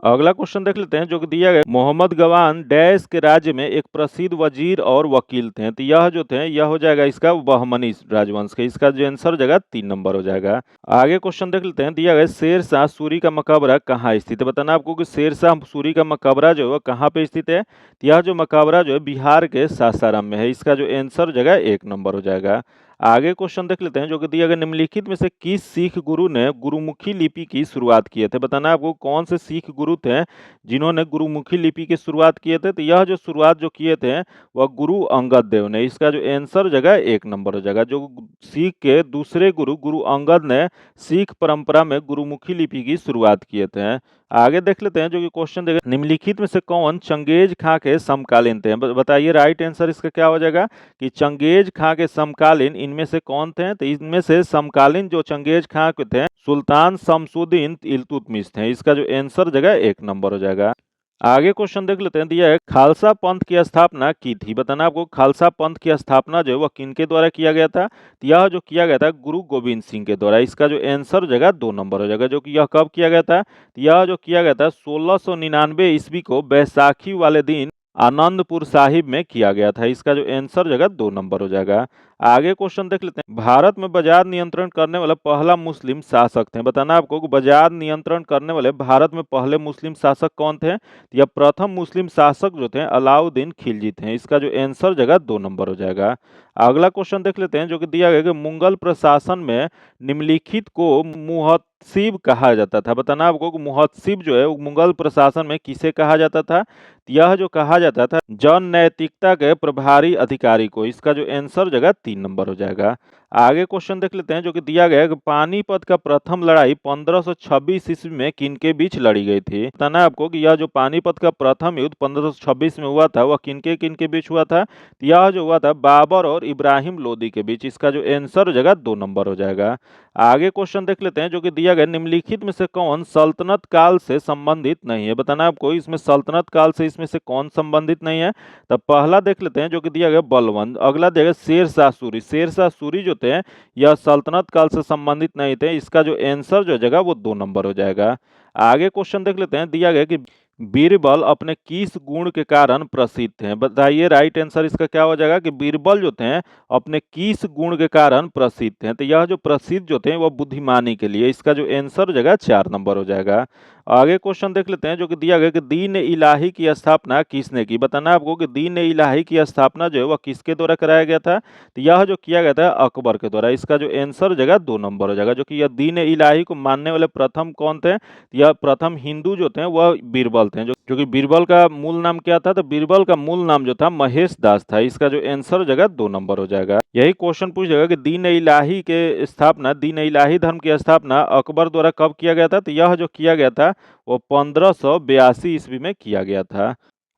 अगला क्वेश्चन देख लेते हैं जो कि दिया गया, मोहम्मद गवान डैश के राज्य में एक प्रसिद्ध वजीर और वकील थे। तो यह जो थे यह हो जाएगा इसका बहमनी राजवंश के। इसका जो आंसर हो जाएगा 3 नंबर हो जाएगा। आगे क्वेश्चन देख लेते हैं, दिया गया शेर शाह सूरी का मकबरा कहाँ स्थित है। बताना आपको कि शेर शाह सूरी का मकबरा जो है कहाँ पे स्थित है। तो यह जो मकबरा जो है बिहार के सासाराम में है। इसका जो आंसर हो जाएगा 1 नंबर हो जाएगा। आगे क्वेश्चन देख लेते हैं जो कि दिया गया, निम्नलिखित में से किस सिख गुरु ने गुरुमुखी लिपि की शुरुआत किए थे। बताना आपको कौन से सिख गुरु थे जिन्होंने गुरुमुखी लिपि की शुरुआत किए थे। तो यह जो शुरुआत जो किए थे वह गुरु अंगद देव ने। इसका जो आंसर जगह 1 नंबर हो जाएगा। जो सिख के दूसरे गुरु गुरु अंगद ने सिख परंपरा में गुरुमुखी लिपि की शुरुआत किए थे। आगे देख लेते हैं जो कि क्वेश्चन देगा, निम्नलिखित में से कौन चंगेज खां के समकालीन थे। बताइए राइट आंसर इसका क्या हो जाएगा कि चंगेज खां के समकालीन इनमें से कौन थे। तो इनमें से समकालीन जो चंगेज खां के थे सुल्तान शमसुद्दीन इल्तुतमिश थे। इसका जो आंसर जगह 1 नंबर हो जाएगा। आगे क्वेश्चन देख लेते हैं, दिया है खालसा पंथ की स्थापना की थी। बताना आपको खालसा पंथ की स्थापना जो है वह किनके द्वारा किया गया था। तो यह जो किया गया था गुरु गोविंद सिंह के द्वारा। इसका जो आंसर हो जाएगा 2 नंबर हो जाएगा, जो कि यह कब किया गया था। तो यह जो किया गया था 1699 ईस्वी को बैसाखी वाले दिन आनंदपुर साहिब में किया गया था। इसका जो आंसर जगह 2 नंबर हो जाएगा। आगे क्वेश्चन देख लेते हैं, भारत में बाजार नियंत्रण करने वाला पहला मुस्लिम शासक थे। बताना आपको कि बाजार नियंत्रण करने वाले भारत में पहले मुस्लिम शासक कौन थे। या प्रथम मुस्लिम शासक जो थे अलाउद्दीन खिलजी थे। इसका जो आंसर जगह 2 नंबर हो जाएगा। अगला क्वेश्चन देख लेते हैं जो कि दिया गया कि मुगल प्रशासन में निम्नलिखित को मुहत्सिब कहा जाता था। बताना आपको कि मुहत्सिब जो है वो मुगल प्रशासन में किसे कहा जाता था। यह जो कहा जाता था जन नैतिकता के प्रभारी अधिकारी को। इसका जो आंसर जगह 3 नंबर हो जाएगा। आगे क्वेश्चन देख लेते हैं जो कि दिया गया है कि पानीपत का प्रथम लड़ाई 1526 ईस्वी में किनके बीच लड़ी गई थी। बताना आपको कि यह जो पानीपत का प्रथम युद्ध 1526 में हुआ था वह किनके किनके बीच हुआ था। यह जो हुआ था बाबर और इब्राहिम लोदी के बीच। इसका जो आंसर जगह 2 नंबर हो जाएगा। आगे क्वेश्चन देख लेते हैं जो कि दिया गया, निम्नलिखित में से कौन सल्तनत काल से संबंधित नहीं है। बताना आपको इसमें सल्तनत काल से इसमें से कौन संबंधित नहीं है। तब पहला देख लेते हैं जो कि दिया गया बलवंत। अगला दिया गया शेर शाह सूरी। शेर शाह सूरी जो थे यह सल्तनत काल से संबंधित नहीं थे। इसका जो आंसर जो जगह वो 2 नंबर हो जाएगा। आगे क्वेश्चन देख लेते हैं, दिया गया कि बीरबल अपने किस गुण के कारण प्रसिद्ध थे। बताइए राइट आंसर इसका क्या हो जाएगा कि बीरबल जो थे अपने किस गुण के कारण प्रसिद्ध थे। तो यह जो प्रसिद्ध जो थे वह बुद्धिमानी के लिए। इसका जो आंसर जगह 4 नंबर हो जाएगा। आगे क्वेश्चन देख लेते हैं जो कि दिया गया कि दीन इलाही की स्थापना किसने की। बताना आपको कि दीन इलाही की स्थापना जो है वह किसके द्वारा कराया गया था। तो यह जो किया गया था अकबर के द्वारा। इसका जो आंसर जगह 2 नंबर हो जाएगा, जो कि यह दीन इलाही को मानने वाले प्रथम कौन थे। यह प्रथम हिंदू जो थे वह बीरबल थे। जो कि बीरबल का मूल नाम क्या था, तो बीरबल का मूल नाम जो था महेश दास था। इसका जो आंसर जगह 2 नंबर हो जाएगा। यही क्वेश्चन पूछ जाएगा कि दीन इलाही के स्थापना, दीन इलाही धर्म की स्थापना अकबर द्वारा कब किया गया था। तो यह जो किया गया था वो 1582 ईस्वी में किया गया था।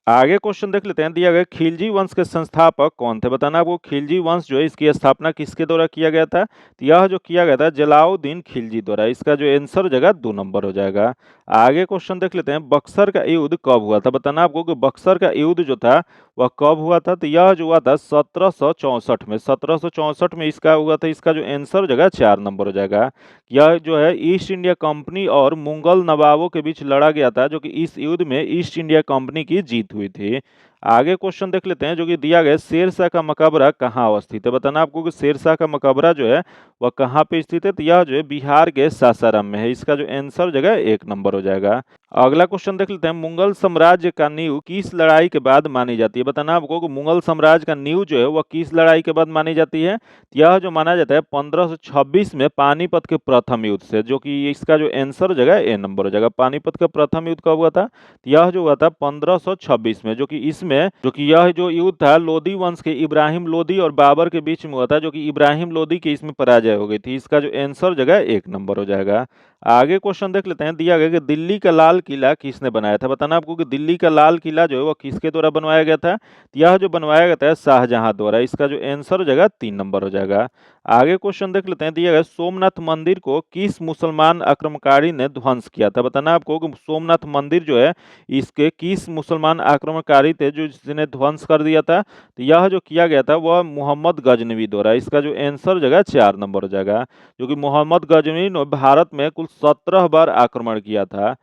आगे क्वेश्चन देख लेते हैं, दिया गया खिलजी वंश के संस्थापक कौन थे। बताना आपको खिलजी वंश जो है इसकी स्थापना किसके द्वारा किया गया था। तो यह जो किया गया था जलाउद्दीन खिलजी द्वारा। इसका जो आंसर जगह 2 नंबर हो जाएगा। आगे क्वेश्चन देख लेते हैं, बक्सर का युद्ध कब हुआ था। बताना आपको कि बक्सर का युद्ध जो था वह कब हुआ था? तो यह जो हुआ था 1764 में। 1764 में इसका हुआ था। इसका जो आंसर हो जाएगा 4 नंबर हो जाएगा। यह जो है ईस्ट इंडिया कंपनी और मुगल नवाबों के बीच लड़ा गया था, जो कि इस युद्ध में ईस्ट इंडिया कंपनी की जीत हुई थी। आगे क्वेश्चन देख लेते हैं, जो कि दिया गया शेरशाह का मकबरा कहाँ अवस्थित है। बताना आपको कि शेरशाह का मकबरा जो है वह कहाँ पे स्थित है। तो यह जो है बिहार के सासाराम में है। इसका जो आंसर जगह 1 नंबर हो जाएगा। अगला क्वेश्चन देख लेते हैं, मुगल साम्राज्य का नींव किस लड़ाई के बाद मानी जाती है। बताना आपको कि मुगल साम्राज्य का नींव जो है वह किस लड़ाई के बाद मानी जाती है। यह जो माना जाता है 1526 में पानीपत के प्रथम युद्ध से, जो कि इसका जो आंसर हो जाएगा ए नंबर हो जाएगा। पानीपत का प्रथम युद्ध कब हुआ था? यह जो हुआ था 1526 में, जो कि यह जो युद्ध था लोदी वंश के इब्राहिम लोदी और बाबर के बीच में हुआ था, जो कि इब्राहिम लोदी की इसमें पराजय हो गई थी। इसका जो आंसर जगह 1 नंबर हो जाएगा। आगे क्वेश्चन देख लेते हैं, दिया गया कि दिल्ली का लाल किला किसने बनाया था। बताना आपको कि दिल्ली का लाल किला जो है वह किसके द्वारा बनवाया गया था। यह जो बनवाया गया था शाहजहां द्वारा। इसका जो आंसर हो जाएगा 3 नंबर हो जाएगा। आगे क्वेश्चन देख लेते हैं, दिया गया सोमनाथ मंदिर को किस मुसलमान आक्रमणकारी ने ध्वंस किया था। बताना आपको कि सोमनाथ मंदिर जो है इसके किस मुसलमान आक्रमणकारी थे जो जिसने ध्वंस कर दिया था। तो यह जो किया गया था वह मोहम्मद गजनवी द्वारा। इसका जो आंसर जगह 4 नंबर हो जाएगा, जो कि मोहम्मद गजनवी ने भारत में कुल 17 बार आक्रमण किया था।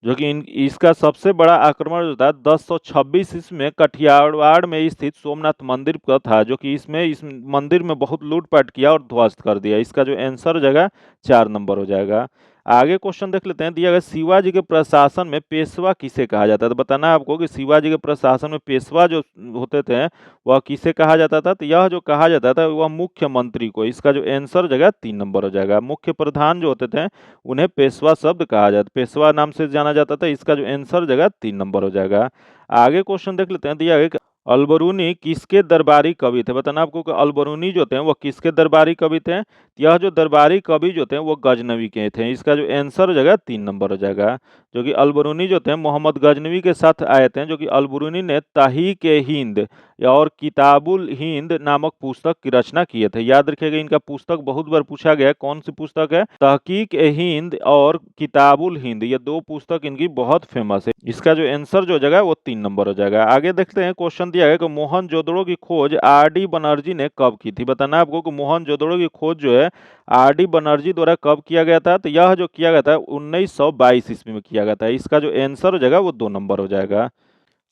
जो कि इसका सबसे बड़ा आक्रमण जो था 1026 ईस्वी में कठियावाड़ में स्थित सोमनाथ मंदिर का था, जो कि इस मंदिर में बहुत लूटपाट किया और ध्वस्त कर दिया। इसका जो आंसर हो जाएगा 4 नंबर हो जाएगा। आगे क्वेश्चन देख लेते हैं, दिया गया शिवाजी के प्रशासन में पेशवा किसे कहा जाता है। तो बताना है आपको कि शिवाजी के प्रशासन में पेशवा जो होते थे वह किसे कहा जाता था। तो यह जो कहा जाता था वह मुख्यमंत्री को। इसका जो आंसर हो जाएगा 3 नंबर हो जाएगा। मुख्य प्रधान जो होते थे उन्हें पेशवा शब्द कहा जाता, पेशवा नाम से जाना जाता था। इसका जो आंसर जगह 3 नंबर हो जाएगा। आगे क्वेश्चन देख लेते हैं, दिया गया कि अलबरूनी किसके दरबारी कवि थे। बताना आपको कि अलबरूनी जो थे वो किसके दरबारी कवि थे। यह जो दरबारी कवि जो थे वो गजनवी के थे। इसका जो आंसर हो जाएगा 3 नंबर हो जाएगा। जो कि अलबरूनी जो थे मोहम्मद गजनवी के साथ आए थे। जो कि अलबरूनी ने तहरीक हिंद और किताबुल हिंद नामक पुस्तक की रचना किए थे। याद रखिएगा, इनका पुस्तक बहुत बार पूछा गया है। कौन सी पुस्तक है? तहकीक हिंद और किताबुल हिंद, ये 2 पुस्तक इनकी बहुत फेमस है। इसका जो आंसर जो हो जाएगा वो 3 नंबर हो जाएगा। आगे देखते हैं, क्वेश्चन दिया है कि मोहनजोदड़ो की खोज आर.डी. बनर्जी ने कब की थी। बताना आपको कि मोहनजोदड़ो की खोज जो है आर.डी. बनर्जी द्वारा कब किया गया था। तो यह जो किया गया था 1922 ईस्वी में किया गया था। इसका जो आंसर हो जाएगा वो 2 नंबर हो जाएगा।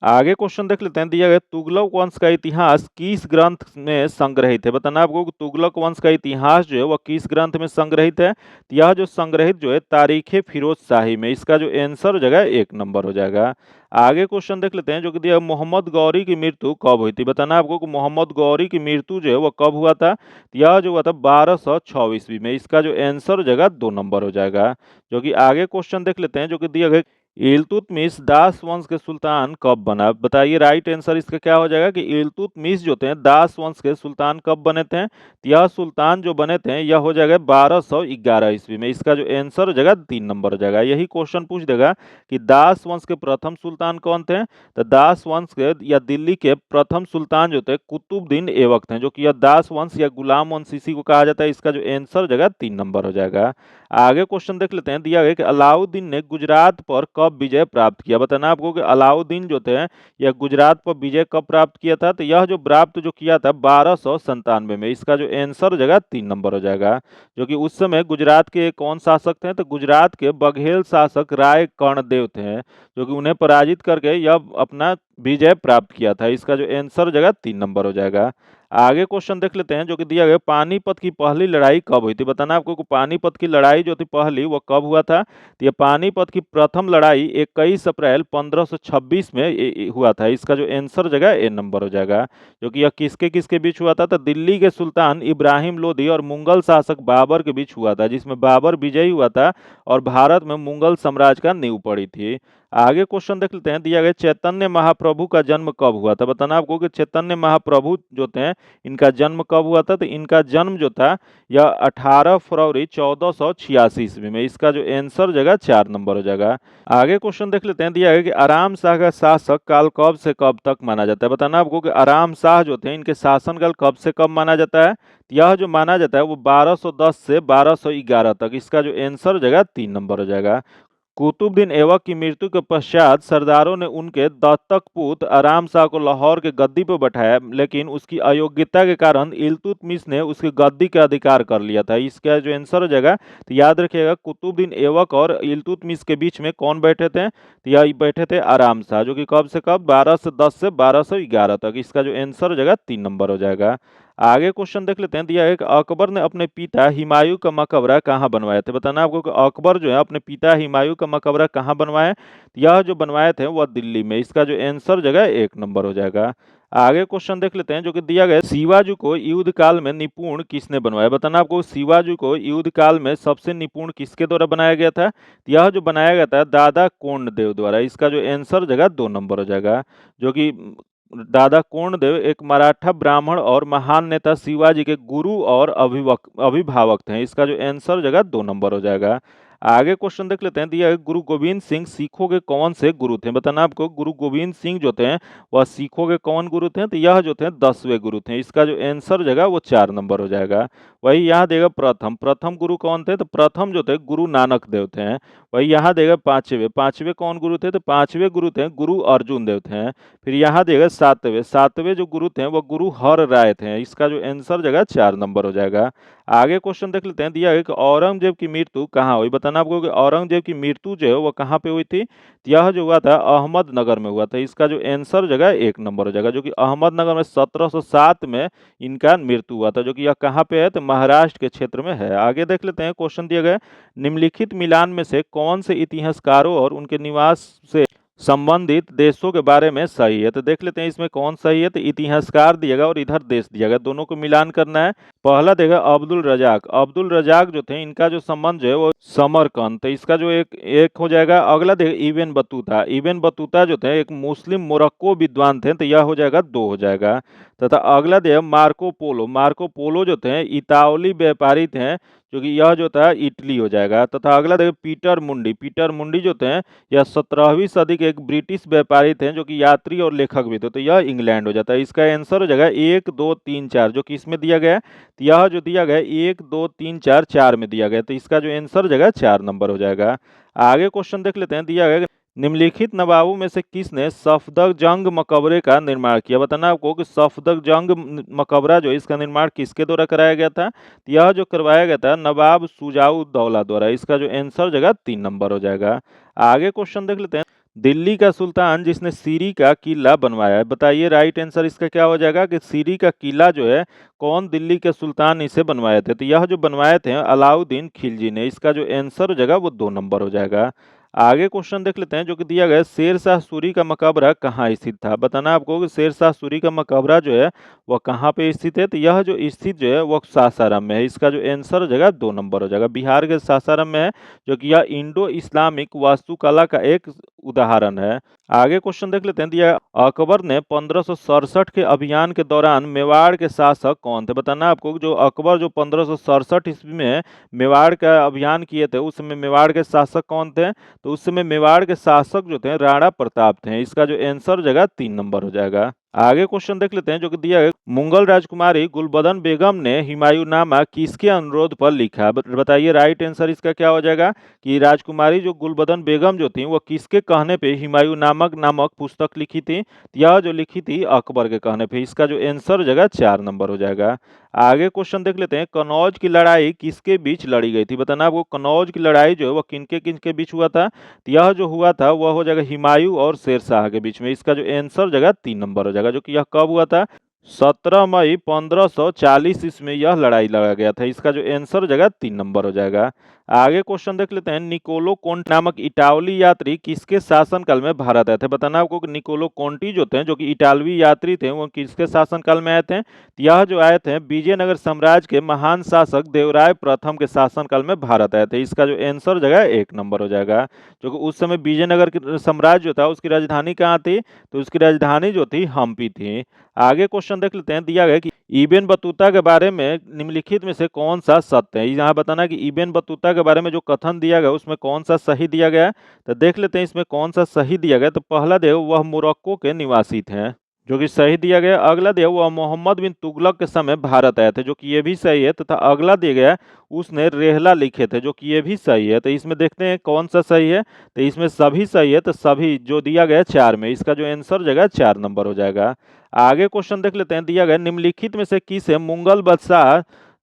आगे क्वेश्चन देख लेते हैं, दिया गया तुगलक वंश का इतिहास किस ग्रंथ में संग्रहित है। बताना आपको कि तुगलक वंश का इतिहास जो है वह किस ग्रंथ में संग्रहित है। तो यह जो संग्रहित जो है तारीख फिरोज शाही में। इसका जो आंसर हो जाएगा 1 नंबर हो जाएगा। आगे क्वेश्चन देख लेते हैं, जो कि दिया मोहम्मद गौरी की मृत्यु कब हुई थी। बताना आपको कि मोहम्मद गौरी की मृत्यु जो है वह कब हुआ था। तो यह जो हुआ था 1206 ईस्वी में। इसका जो आंसर हो जाएगा 2 नंबर हो जाएगा। जो कि आगे क्वेश्चन देख लेते हैं, जो कि दिया गया इल्तुतमिश दास वंश के सुल्तान कब बना। बताइए राइट आंसर इसका क्या हो जाएगा कि इल्तुतमिश जो थे दास वंश के सुल्तान कब बने थे। तो यह सुल्तान जो बने थे यह हो जाएगा 1211 ईस्वी में। इसका जो आंसर हो जाएगा 3 नंबर हो जाएगा। यही क्वेश्चन पूछ देगा कि दास वंश के प्रथम सुल्तान कौन थे। तो दास वंश के या दिल्ली के प्रथम सुल्तान जो थे कुतुबुद्दीन ऐबक थे, जो कि यह दास वंश या गुलाम वंश इसी को कहा जाता है। इसका जो आंसर हो जाएगा 3 नंबर हो जाएगा। आगे क्वेश्चन देख लेते हैं, दिया गया कि अलाउद्दीन ने गुजरात पर कब विजय प्राप्त किया। बताना आपको कि अलाउद्दीन जो थे यह गुजरात पर विजय कब प्राप्त किया था। तो यह जो प्राप्त जो किया था 1297 में। इसका जो आंसर हो जाएगा 3 नंबर हो जाएगा। जो कि उस समय गुजरात के कौन शासक थे। तो गुजरात के बघेल शासक राय कर्णदेव थे, जो कि उन्हें पराजित करके यह अपना विजय प्राप्त किया था। इसका जो आंसर हो जाएगा 3 नंबर हो जाएगा। आगे क्वेश्चन देख लेते हैं, जो कि दिया गया पानीपत की पहली लड़ाई कब हुई थी। बताना आपको कि पानीपत की लड़ाई जो थी पहली वो कब हुआ था। तो ये पानीपत की प्रथम लड़ाई 21 अप्रैल 1526 में हुआ था। इसका जो आंसर जगह ए नंबर हो जाएगा। जो कि यह किसके किसके बीच हुआ था। तो दिल्ली के सुल्तान इब्राहिम लोदी और मुगल शासक बाबर के बीच हुआ था, जिसमें बाबर विजयी हुआ था और भारत में मुगल साम्राज्य का नींव पड़ी थी। आगे क्वेश्चन देख लेते हैं, दिया गया चैतन्य महाप्रभु का जन्म कब हुआ था। बताना आपको कि चैतन्य महाप्रभु जो थे इनका जन्म कब हुआ था। तो इनका जन्म जो था यह 18 फरवरी 1486 ईस्वी में। इसका जो आंसर जगह 4 नंबर हो जाएगा। आगे क्वेश्चन देख लेते हैं, दिया है कि आराम शाह का शासक काल कब से कब तक माना जाता है। बताना आपको कि आराम शाह जो थे इनके शासनकाल कब से कब माना जाता है। तो यह जो माना जाता है वो 1210 से 1211 तक। इसका जो आंसर हो जाएगा 3 नंबर हो जाएगा। कुतुबुद्दीन ऐबक की मृत्यु के पश्चात सरदारों ने उनके दत्तक पुत्र आराम शाह को लाहौर के गद्दी पर बैठाया, लेकिन उसकी अयोग्यता के कारण इल्तुतमिश ने उसकी गद्दी का अधिकार कर लिया था। इसका जो आंसर हो जाएगा, तो याद रखिएगा, कुतुबुद्दीन ऐबक और इल्तुतमिश के बीच में कौन बैठे थे? तो यह बैठे थे आराम शाह, जो कि कब से कब 1210 से 1211 तक। इसका जो आंसर हो जाएगा 3 नंबर हो जाएगा। आगे क्वेश्चन देख लेते हैं। दिया है कि अकबर ने अपने पिता हुमायूं का मकबरा कहाँ बनवाया था। बताना आपको कि अकबर जो है अपने पिता हुमायूं का मकबरा कहाँ बनवाया। यह जो बनवाए थे वह दिल्ली में। इसका जो आंसर जगह 1 नंबर हो जाएगा। आगे क्वेश्चन देख लेते हैं, जो कि दिया गया, शिवाजी को युद्ध काल में निपुण किसने बनवाया। बताना आपको शिवाजी को युद्ध काल में सबसे निपुण किसके द्वारा बनाया गया था। यह जो बनाया गया था दादा कोंडदेव द्वारा। इसका जो आंसर जगह 2 नंबर हो जाएगा, जो कि दादा कोंडदेव एक मराठा ब्राह्मण और महान नेता शिवाजी के गुरु और अभिभावक थे। इसका जो आंसर जगह 2 नंबर हो जाएगा। आगे क्वेश्चन देख लेते हैं। दिया है, गुरु गोविंद सिंह सिखों के कौन से गुरु थे। बताना आपको, गुरु गोविंद सिंह जो थे वह सिखों के कौन गुरु थे। तो यह जो थे 10वें गुरु थे। इसका जो आंसर जगह वो 4 नंबर हो जाएगा। वही यहाँ देगा प्रथम गुरु कौन थे। तो प्रथम जो थे गुरु नानक देव थे। वही यहाँ देगा पांचवें कौन गुरु थे। तो पांचवें गुरु थे गुरु अर्जुन देव थे। फिर यहाँ देगा सातवें जो गुरु थे वो गुरु हर राय थे। इसका जो आंसर जगह 4 नंबर हो जाएगा। आगे क्वेश्चन देख लेते हैं। दिया है कि औरंगजेब की मृत्यु कहाँ हुई। बताना आपको कि औरंगजेब की मृत्यु जो है वो कहाँ पे हुई थी। यह जो हुआ था अहमदनगर में हुआ था। इसका जो आंसर जगह 1 नंबर हो जाएगा, जो कि अहमदनगर में 1707 में इनका मृत्यु हुआ था, जो कि यह कहाँ पे है। तो महाराष्ट्र के क्षेत्र में है। आगे देख लेते हैं। क्वेश्चन दिया गया, निम्नलिखित मिलान में से कौन से इतिहासकारों और उनके निवास से संबंधित देशों के बारे में सही है। तो देख लेते हैं इसमें कौन सही है। तो इतिहासकार दिएगा और इधर देश दिएगा, दोनों को मिलान करना है। पहला देगा अब्दुल रजाक जो थे इनका जो संबंध जो है वो समरकंद। तो इसका जो एक हो जाएगा। अगला देगा इबन बतूता जो थे एक मुस्लिम मोरक्को विद्वान थे। तो यह हो जाएगा 2 हो जाएगा। तथा अगला देगा मार्को पोलो जो थे इतावली व्यापारी थे, जो कि यह जो था इटली हो जाएगा। तथा अगला देखिए पीटर मुंडी जो थे यह 17वीं सदी के एक ब्रिटिश व्यापारी थे, जो कि यात्री और लेखक भी थे। तो यह इंग्लैंड हो जाता है। इसका आंसर हो जाएगा 1 2 3 4, जो कि इसमें दिया गया है। तो यह जो दिया गया 1 2 3 4 4 में दिया गया। तो इसका जो आंसर हो जाएगा 4 नंबर हो जाएगा। आगे क्वेश्चन देख लेते हैं। दिया गया, निम्नलिखित नवाबों में से किसने सफदरजंग मकबरे का निर्माण किया। बताना आपको कि सफदरजंग मकबरा जो है इसका निर्माण किसके द्वारा कराया गया था। तो यह जो करवाया गया था नवाब शुजाउद्दौला द्वारा। इसका जो आंसर जगह 3 नंबर हो जाएगा। आगे क्वेश्चन देख लेते हैं। दिल्ली का सुल्तान जिसने सीरी का किला बनवाया है। बताइए राइट आंसर इसका क्या हो जाएगा कि सीरी का किला जो है कौन दिल्ली के सुल्तान इसे बनवाए थे। तो यह जो बनवाए थे अलाउद्दीन खिलजी ने। इसका जो आंसर हो जाएगा वो 2 नंबर हो जाएगा। आगे क्वेश्चन देख लेते हैं, जो कि दिया गया शेर शाह सूरी का मकबरा कहाँ स्थित था। बताना आपको कि शेर शाह सूरी का मकबरा जो है वह कहाँ पे स्थित है। तो यह जो स्थित जो है वह सासाराम में है। इसका जो आंसर हो जाएगा 2 नंबर हो जाएगा। बिहार के सासाराम में है, जो कि यह इंडो इस्लामिक वास्तुकला का एक उदाहरण है। आगे क्वेश्चन देख लेते हैं। दिया अकबर ने 1567 के अभियान के दौरान मेवाड़ के शासक कौन थे। बताना आपको जो अकबर जो 1567 ईस्वी में मेवाड़ का अभियान किए थे उस समय मेवाड़ के शासक कौन थे। तो उस समय मेवाड़ के शासक जो थे राणा प्रताप थे। इसका जो आंसर जगह 3 नंबर हो जाएगा। आगे क्वेश्चन देख लेते हैं, जो कि दिया है मुगल राजकुमारी गुलबदन बेगम ने हुमायूंनामा किसके अनुरोध पर लिखा। बताइए राइट आंसर इसका क्या हो जाएगा कि राजकुमारी जो गुलबदन बेगम जो थी वो किसके कहने पे हुमायूंनामा नामक पुस्तक लिखी थी। यह जो लिखी थी अकबर के कहने पे। इसका जो आंसर जगह 4 नंबर हो जाएगा। आगे क्वेश्चन देख लेते हैं। कनौज की लड़ाई किसके बीच लड़ी गई थी। बताना आपको कनौज की लड़ाई जो है वो किनके किनके बीच हुआ था। तो यह जो हुआ था वह हो जाएगा हुमायूं और शेरशाह के बीच में। इसका जो आंसर जगह 3 नंबर हो जाएगा, जो कि यह कब हुआ था 17 मई 1540 ईस्वी में यह लड़ाई लड़ा गया था। इसका जो आंसर जगह 3 नंबर हो जाएगा। आगे क्वेश्चन देख लेते हैं। निकोलो कोंट नामक इटालवी यात्री किसके शासनकाल में भारत आए थे। बताना आपको कि निकोलो कोंटी जो थे, जो कि इटालवी यात्री थे, वो किसके शासनकाल में आए थे। तो यह जो आए थे विजयनगर साम्राज्य के महान शासक देवराय प्रथम के शासनकाल में भारत आए थे। इसका जो आंसर जगह 1 नंबर हो जाएगा, जो कि उस समय विजयनगर साम्राज्य जो था उसकी राजधानी कहाँ थी। तो उसकी राजधानी जो थी हम्पी थी। आगे क्वेश्चन देख लेते हैं। दिया गया कि इबन बतूता के बारे में निम्नलिखित में से कौन सा सत्य है। यहाँ बताना कि इबन बतूता के बारे में जो कथन दिया गया उसमें कौन सा सही दिया गया। तो देख लेते हैं इसमें कौन सा सही दिया गया। तो पहला देखो वह मोरक्को के निवासी थे। जो कि सही दिया गया। अगला दिया वह मोहम्मद बिन तुगलक के समय भारत आए थे, जो कि ये भी सही है। तथा अगला दिया गया उसने रेहला लिखे थे, जो कि ये भी सही है। तो इसमें देखते हैं कौन सा सही है। तो इसमें सभी सही है, तो सभी जो दिया गया 4 में, इसका जो आंसर जगह 4 नंबर हो जाएगा। आगे क्वेश्चन देख लेते हैं। दिया गया निम्नलिखित में से किसे मुगल बादशाह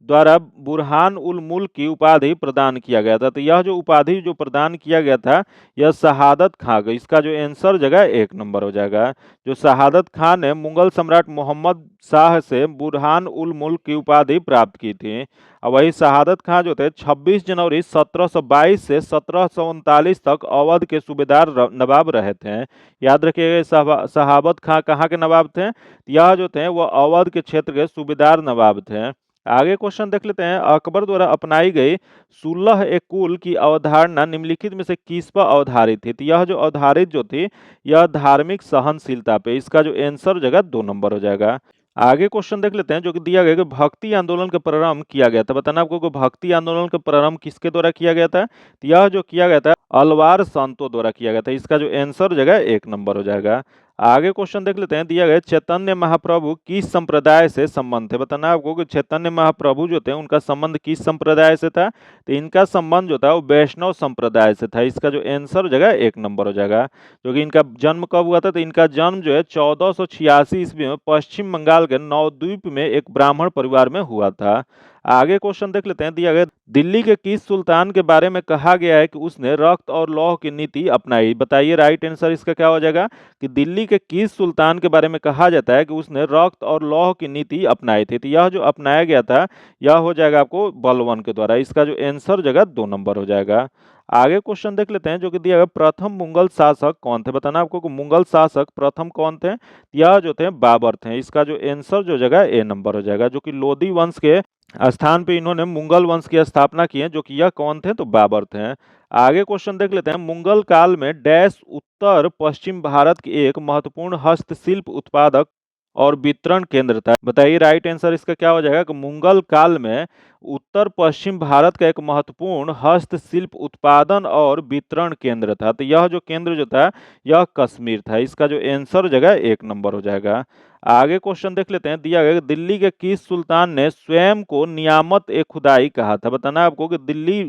द्वारा बुरहान उल मुल्क की उपाधि प्रदान किया गया था। तो यह जो उपाधि जो प्रदान किया गया था, यह शहादत खां को, इसका जो आंसर जगह 1 नंबर हो जाएगा। जो शहादत खान ने मुगल सम्राट मोहम्मद शाह से बुरहान उल मुल्क की उपाधि प्राप्त की थी। और वही शहादत खान जो थे 26 जनवरी 1722 से 1739 तक अवध के सूबेदार नवाब रहे थे। याद रखिएगा शहाबत खां कहाँ के नवाब थे? यह जो थे वह अवध के क्षेत्र के सूबेदार नवाब थे। आगे क्वेश्चन देख लेते हैं। अकबर द्वारा अपनाई गई सुलह ए कुल की अवधारणा निम्नलिखित में से किस पर आधारित थी? तो यह जो आधारित जो थी, यह धार्मिक सहनशीलता पे, इसका जो आंसर जगह 2 नंबर हो जाएगा। आगे क्वेश्चन देख लेते हैं, जो कि दिया गया कि भक्ति आंदोलन का प्रारंभ किया गया था। बताना आपको कि भक्ति आंदोलन का प्रारंभ किसके द्वारा किया गया था? तो यह जो किया गया था अलवार संतों द्वारा किया गया था। इसका जो आंसर जगह 1 नंबर हो जाएगा। आगे क्वेश्चन देख लेते हैं। दिया गया चैतन्य महाप्रभु किस संप्रदाय से संबंध थे? बताना आपको कि चैतन्य महाप्रभु जो थे उनका संबंध किस संप्रदाय से था? तो इनका संबंध जो था वो वैष्णव संप्रदाय से था। इसका जो आंसर जगह 1 नंबर हो जाएगा। जो कि इनका जन्म कब हुआ था? तो इनका जन्म जो है 1486 ईस्वी में पश्चिम बंगाल के नवद्वीप में एक ब्राह्मण परिवार में हुआ था। आगे क्वेश्चन देख लेते हैं। दिया गया दिल्ली के किस सुल्तान के बारे में कहा गया है कि उसने रक्त और लौह की नीति अपनाई? बताइए राइट आंसर इसका क्या हो जाएगा। कि दिल्ली के किस सुल्तान के बारे में कहा जाता है कि उसने रक्त और लौह की नीति अपनाई थी? तो यह जो अपनाया गया था, यह हो जाएगा आपको बलवन के द्वारा। इसका जो आंसर जगह 2 नंबर हो जाएगा। आगे क्वेश्चन देख लेते हैं। जो कि दिया गया प्रथम मुगल शासक कौन थे? बताना आपको कि मुगल शासक प्रथम कौन थे? यह जो थे बाबर थे। इसका जो आंसर जो जगह ए नंबर हो जाएगा। जो कि लोधी वंश के स्थान पे इन्होंने मुगल वंश की स्थापना की है। जो कि यह कौन थे? तो बाबर थे। आगे क्वेश्चन देख लेते हैं। मुगल काल में डैश उत्तर पश्चिम भारत की एक महत्वपूर्ण हस्तशिल्प उत्पादक और वितरण केंद्र था। बताइए राइट आंसर इसका क्या हो जाएगा। कि मुगल काल में उत्तर पश्चिम भारत का एक महत्वपूर्ण हस्तशिल्प उत्पादन और वितरण केंद्र था। तो यह जो केंद्र जो था, यह कश्मीर था। इसका जो आंसर जगह 1 नंबर हो जाएगा। आगे क्वेश्चन देख लेते हैं। दिया गया दिल्ली के किस सुल्तान ने स्वयं को नियामत ए खुदाई कहा था? बताना आपको कि दिल्ली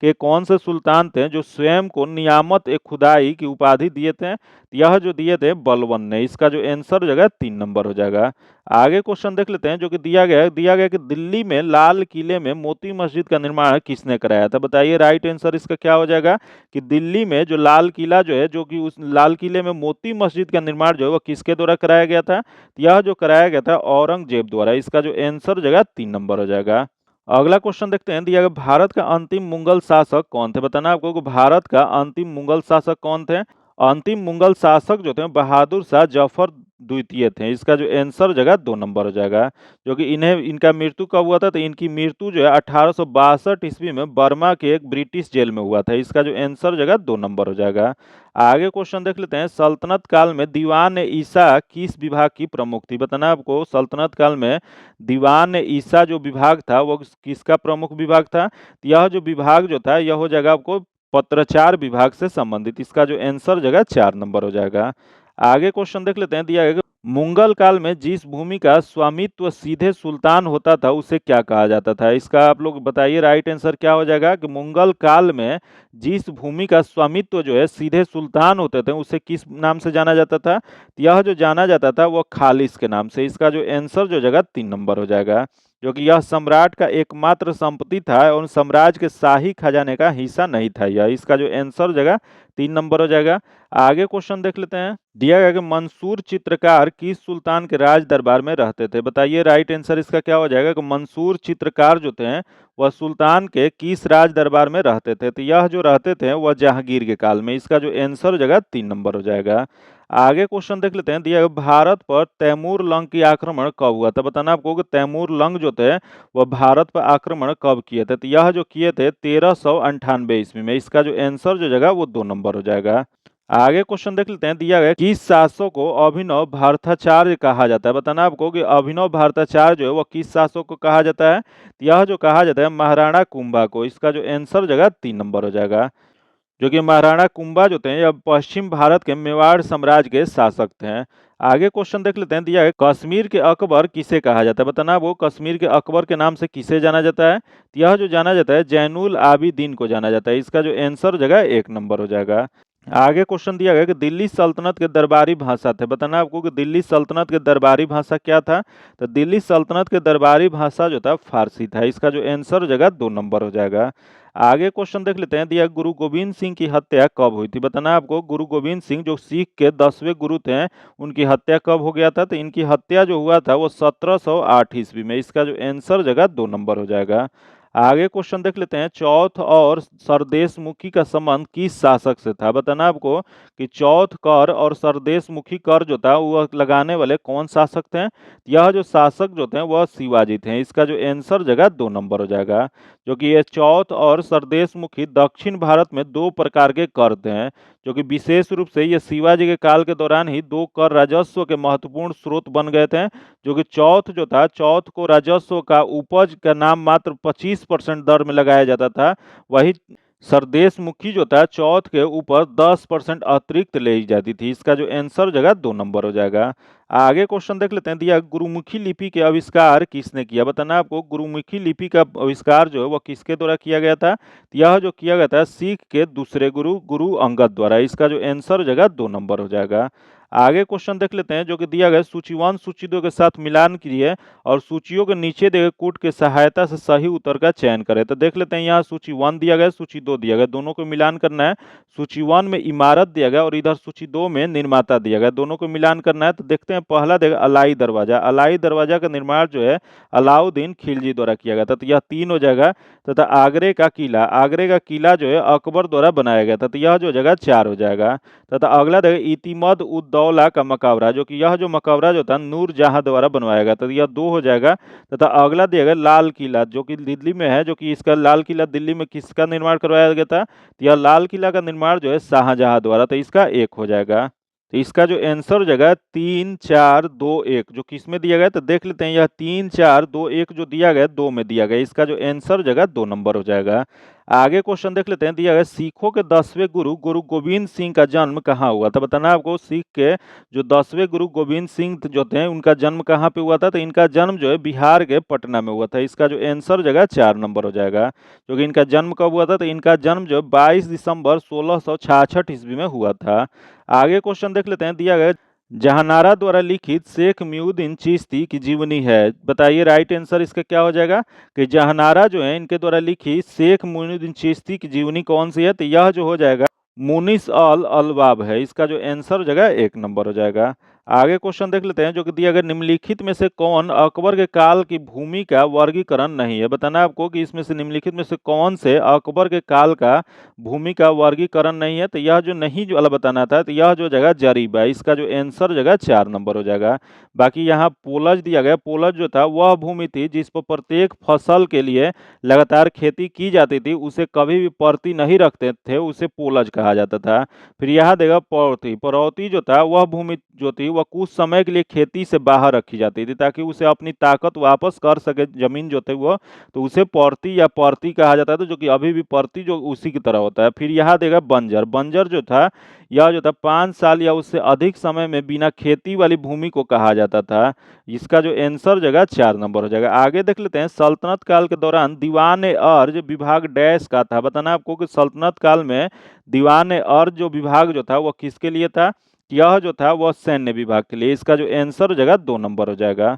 के कौन से सुल्तान थे जो स्वयं को नियामत ए खुदाई की उपाधि दिए थे? यह जो दिए थे बलवन ने। इसका जो आंसर जगह 3 नंबर हो जाएगा। आगे क्वेश्चन देख लेते हैं। जो कि दिया गया कि दिल्ली में लाल किले में मोती मस्जिद का निर्माण किसने कराया था? बताइए राइट आंसर इसका क्या हो जाएगा। कि दिल्ली में जो लाल किला जो है, जो कि उस लाल किले में मोती मस्जिद का निर्माण जो है वो किसके द्वारा कराया गया था? यह जो कराया गया था औरंगजेब द्वारा। इसका जो आंसर जगह 3 नंबर हो जाएगा। अगला क्वेश्चन देखते हैं। दिया गया भारत का अंतिम मुगल शासक कौन थे? बताना आपको कि भारत का अंतिम मुगल शासक कौन थे? अंतिम मुगल शासक जो थे बहादुर शाह जफर द्वितीय थे। इसका जो आंसर जगह 2 नंबर हो जाएगा। जो कि इनका मृत्यु कब हुआ था? तो इनकी मृत्यु जो है 1862 ईस्वी में बर्मा के एक ब्रिटिश जेल में हुआ था। इसका जो आंसर जगह 2 नंबर हो जाएगा। आगे क्वेश्चन देख लेते हैं। सल्तनत काल में दीवान ईसा किस विभाग की प्रमुख थी? बताना आपको सल्तनत काल में दीवान ईसा जो विभाग था वो किसका प्रमुख विभाग था? यह जो विभाग जो था, यह हो जाएगा आपको पत्राचार विभाग से संबंधित। इसका जो आंसर जगह 4 नंबर हो जाएगा। आगे क्वेश्चन देख लेते हैं। दिया गया मुगल काल में जिस भूमि का स्वामित्व सीधे सुल्तान होता था उसे क्या कहा जाता था? इसका आप लोग बताइए राइट आंसर क्या हो जाएगा। कि मुगल काल में जिस भूमि का स्वामित्व जो है सीधे सुल्तान होते थे उसे किस नाम से जाना जाता था? यह जो जाना जाता था वह खालिस के नाम से। इसका जो आंसर जो जगह 3 नंबर हो जाएगा। जो कि यह सम्राट का एकमात्र संपत्ति था और साम्राज्य के शाही खजाने का हिस्सा नहीं था यह। इसका जो आंसर जगह 3 नंबर हो जाएगा। आगे क्वेश्चन देख लेते हैं। दिया गया कि मंसूर चित्रकार किस सुल्तान के राज दरबार में रहते थे? बताइए राइट आंसर इसका क्या हो जाएगा। कि मंसूर चित्रकार जो थे वह सुल्तान के किस राज दरबार में रहते थे? तो यह जो रहते थे वह जहांगीर के काल में। इसका जो आंसर जगह 3 नंबर हो जाएगा। आगे क्वेश्चन देख लेते हैं। दिया गया भारत पर तैमूर लंग की आक्रमण कब हुआ था? बताना आपको कि तैमूर लंग जो थे वह भारत पर आक्रमण कब किए थे? तो यह जो किए थे 1398 ईस्वी में। इसका जो आंसर जो जगह वो 2 नंबर हो जाएगा। आगे क्वेश्चन देख लेते हैं। दिया गया किस शासक को अभिनव भारताचार्य कहा जाता है? बताना आपको कि अभिनव भारताचार्य जो है वह किस शासक को कहा जाता है? यह जो कहा जाता है महाराणा कुंभा को। इसका जो आंसर जगह 3 नंबर हो जाएगा। जो कि महाराणा कुंभा जो थे यह पश्चिम भारत के मेवाड़ साम्राज्य के शासक थे। आगे क्वेश्चन देख लेते हैं, दिया है कश्मीर के अकबर किसे कहा जाता है, बताना वो कश्मीर के अकबर के नाम से किसे जाना जाता है। तो यह जो जाना जाता है जैनुल आबिदीन को जाना जाता है। इसका जो आंसर हो जाएगा 1 नंबर हो जाएगा। आगे क्वेश्चन दिया गया कि दिल्ली सल्तनत के दरबारी भाषा थे, बताना आपको कि दिल्ली सल्तनत के दरबारी भाषा क्या था। तो दिल्ली सल्तनत के दरबारी भाषा जो था फारसी था। इसका जो आंसर हो जाएगा 2 नंबर हो जाएगा। आगे क्वेश्चन देख लेते हैं, दिया गुरु गोविंद सिंह की हत्या कब हुई थी, बताना आपको गुरु गोविंद सिंह जो सिख के 10वें गुरु थे उनकी हत्या कब हो गया था। तो इनकी हत्या जो हुआ था वो 1708 ईस्वी में। इसका जो आंसर हो जाएगा 2 नंबर हो जाएगा। आगे क्वेश्चन देख लेते हैं, चौथ और सरदेशमुखी का संबंध किस शासक से था, बताना आपको कि चौथ कर और सरदेशमुखी कर जो था वह लगाने वाले कौन शासक थे। यह जो शासक जो थे वह शिवाजी थे। इसका जो आंसर जगह 2 नंबर हो जाएगा। जो कि ये चौथ और सरदेशमुखी दक्षिण भारत में 2 प्रकार के कर थे, जो कि विशेष रूप से ये शिवाजी के काल के दौरान ही 2 कर राजस्व के महत्वपूर्ण स्रोत बन गए थे। जो कि चौथ जो था, चौथ को राजस्व का उपज का नाम मात्र 25% दर में लगाया जाता था। वही सरदेशमुखी जो था चौथ के ऊपर 10% अतिरिक्त ले जाती थी। इसका जो आंसर जगह 2 नंबर हो जाएगा। आगे क्वेश्चन देख लेते हैं, दिया गुरुमुखी लिपि के आविष्कार किसने किया, बताना आपको गुरुमुखी लिपि का आविष्कार जो है वह किसके द्वारा किया गया था। तो यह जो किया गया था सिख के दूसरे गुरु गुरु अंगद द्वारा। इसका जो आंसर हो जाएगा 2 नंबर हो जाएगा। आगे क्वेश्चन देख लेते हैं, जो कि दिया गया सूची 1 सूची 2 के साथ मिलान कीजिए और सूचियों के नीचे दिए गए कूट की सहायता से सही उत्तर का चयन करें। तो देख लेते हैं, यहाँ सूची 1 दिया गया, सूची 2 दिया गया, दोनों को मिलान करना है। सूची 1 में इमारत दिया गया और इधर सूची 2 में निर्माता दिया गया, दोनों को मिलान करना है। तो देखते हैं, पहला देगा अलाई दरवाजा। अलाई दरवाजा का निर्माण जो है अलाउद्दीन खिलजी द्वारा किया गया था। तो यह 3 हो जाएगा। तथा आगरे का किला, आगरे का किला जो है अकबर द्वारा बनाया गया था। तो यह जो जगह 4 हो जाएगा। तथा अगला देखिए इतिमद उद दौला का मकबरा, जो कि यह जो मकबरा जो था नूरजहां द्वारा बनवाया गया था। तो यह 2 हो जाएगा। तथा अगला दिया गया लाल किला, जो कि दिल्ली में है, जो कि इसका लाल किला दिल्ली में किसका निर्माण करवाया गया था। तो यह लाल किला का निर्माण जो है शाहजहां द्वारा। तो इसका 1 हो जाएगा। तो इसका जो आंसर हो जाएगा 3 4 2 1, जो किसमें दिया गया। तो देख लेते हैं, यह 3 4 2 1 जो दिया गया 2 में दिया गया। इसका जो आंसर हो जाएगा 2 नंबर हो जाएगा। आगे क्वेश्चन देख लेते हैं, दिया गया सिखों के 10वें गुरु गुरु गोविंद सिंह का जन्म कहाँ हुआ था, बताना आपको सिख के जो 10वें गुरु गोविंद सिंह जो थे उनका जन्म कहाँ पे हुआ था। तो इनका जन्म जो है बिहार के पटना में हुआ था। इसका जो आंसर हो जाएगा 4 नंबर हो जाएगा। जो कि इनका जन्म कब हुआ था। तो इनका जन्म जो 22 दिसंबर 1666 ईस्वी में हुआ था। आगे क्वेश्चन देख लेते हैं, दिया गया जहानारा द्वारा लिखित शेख मुईउद्दीन चिश्ती की जीवनी है, बताइए राइट आंसर इसका क्या हो जाएगा। कि जहानारा जो है इनके द्वारा लिखी शेख मुईउद्दीन चिश्ती की जीवनी कौन सी है। तो यह जो हो जाएगा मुनिस अल अलबाब है। इसका जो आंसर हो जाएगा 1 नंबर हो जाएगा। आगे क्वेश्चन देख लेते हैं, जो कि दिया गया निम्नलिखित में से कौन अकबर के काल की भूमि का वर्गीकरण नहीं है, बताना आपको कि इसमें से निम्नलिखित में से कौन से अकबर के काल का भूमि का वर्गीकरण नहीं है। तो यह जो नहीं जो वाला बताना था, तो यह जो जगह जरीब है। इसका जो आंसर जगह 4 नंबर हो जाएगा। बाकी यहाँ पोलज दिया गया, पोलज जो था वह भूमि थी जिस पर प्रत्येक फसल के लिए लगातार खेती की जाती थी, उसे कभी भी परती नहीं रखते थे, उसे पोलज कहा जाता था। फिर यहाँ देगा पड़ौती, पड़ौती जो था वह भूमि जो थी वह कुछ समय के लिए खेती से बाहर रखी जाती थी ताकि उसे अपनी ताकत वापस कर सके जमीन जो थी वो, तो उसे पड़ती या परती कहा जाता था, जो कि अभी भी परती जो उसी की तरह होता है। फिर यहाँ देगा बंजर, बंजर जो था यह जो था 5 साल या उससे अधिक समय में बिना खेती वाली भूमि को कहा जाता था। इसका जो आंसर जगह 4 नंबर हो जाएगा। आगे देख लेते हैं, सल्तनत काल के दौरान दीवान अर्ज विभाग डैश का था, बताना आपको कि सल्तनत काल में दीवान अर्ज जो विभाग जो था वह किसके लिए था। यह जो था वह सैन्य विभाग के लिए। इसका जो आंसर हो जाएगा 2 नंबर हो जाएगा।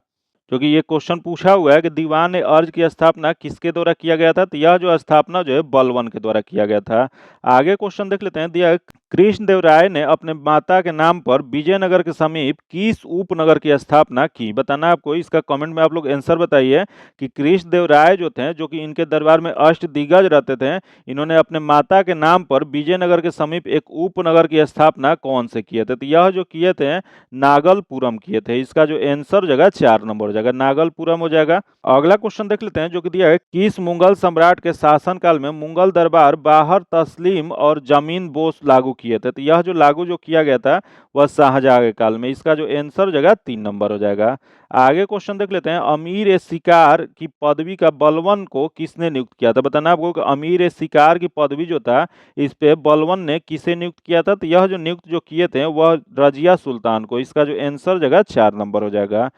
क्योंकि ये क्वेश्चन पूछा हुआ है कि दीवान अर्ज की स्थापना किसके द्वारा किया गया था। तो यह जो स्थापना जो है बलवन के द्वारा किया गया था। आगे क्वेश्चन देख लेते हैं, दिया कृष्णदेवराय ने अपने माता के नाम पर विजयनगर के समीप किस उपनगर की स्थापना की, बताना आपको। इसका कमेंट में आप लोग आंसर बताइए कि कृष्णदेवराय जो थे, जो कि इनके दरबार में अष्टदिग्गज रहते थे, इन्होंने अपने माता के नाम पर विजयनगर के समीप एक उपनगर की स्थापना कौन से किए थे। तो यह जो किए थे नागलपुरम किए थे। इसका जो आंसर जगह 4 नंबर हो जाएगा, नागलपुरम हो जाएगा। अगला क्वेश्चन देख लेते हैं, जो कि दिया है किस मुगल सम्राट के शासनकाल में मुगल दरबार बाहर तस्लीम और जमीन बोस लागू किए थे। तो यह जो लागू जो किया गया था वह शाहजहां के काल में। इसका जो आंसर हो जाएगा 3 नंबर हो जाएगा। आगे क्वेश्चन देख लेते हैं, अमीर ए शिकार की पदवी का बलबन को किसने नियुक्त किया था? बताना आपको कि अमीर ए शिकार की पदवी जो था इस पे बलबन ने किसे नियुक्त किया था? तो यह जो नियुक्त जो किए थे वह रजिया सुल्तान को। इसका जो आंसर हो जाएगा 4 नंबर हो जाएगा।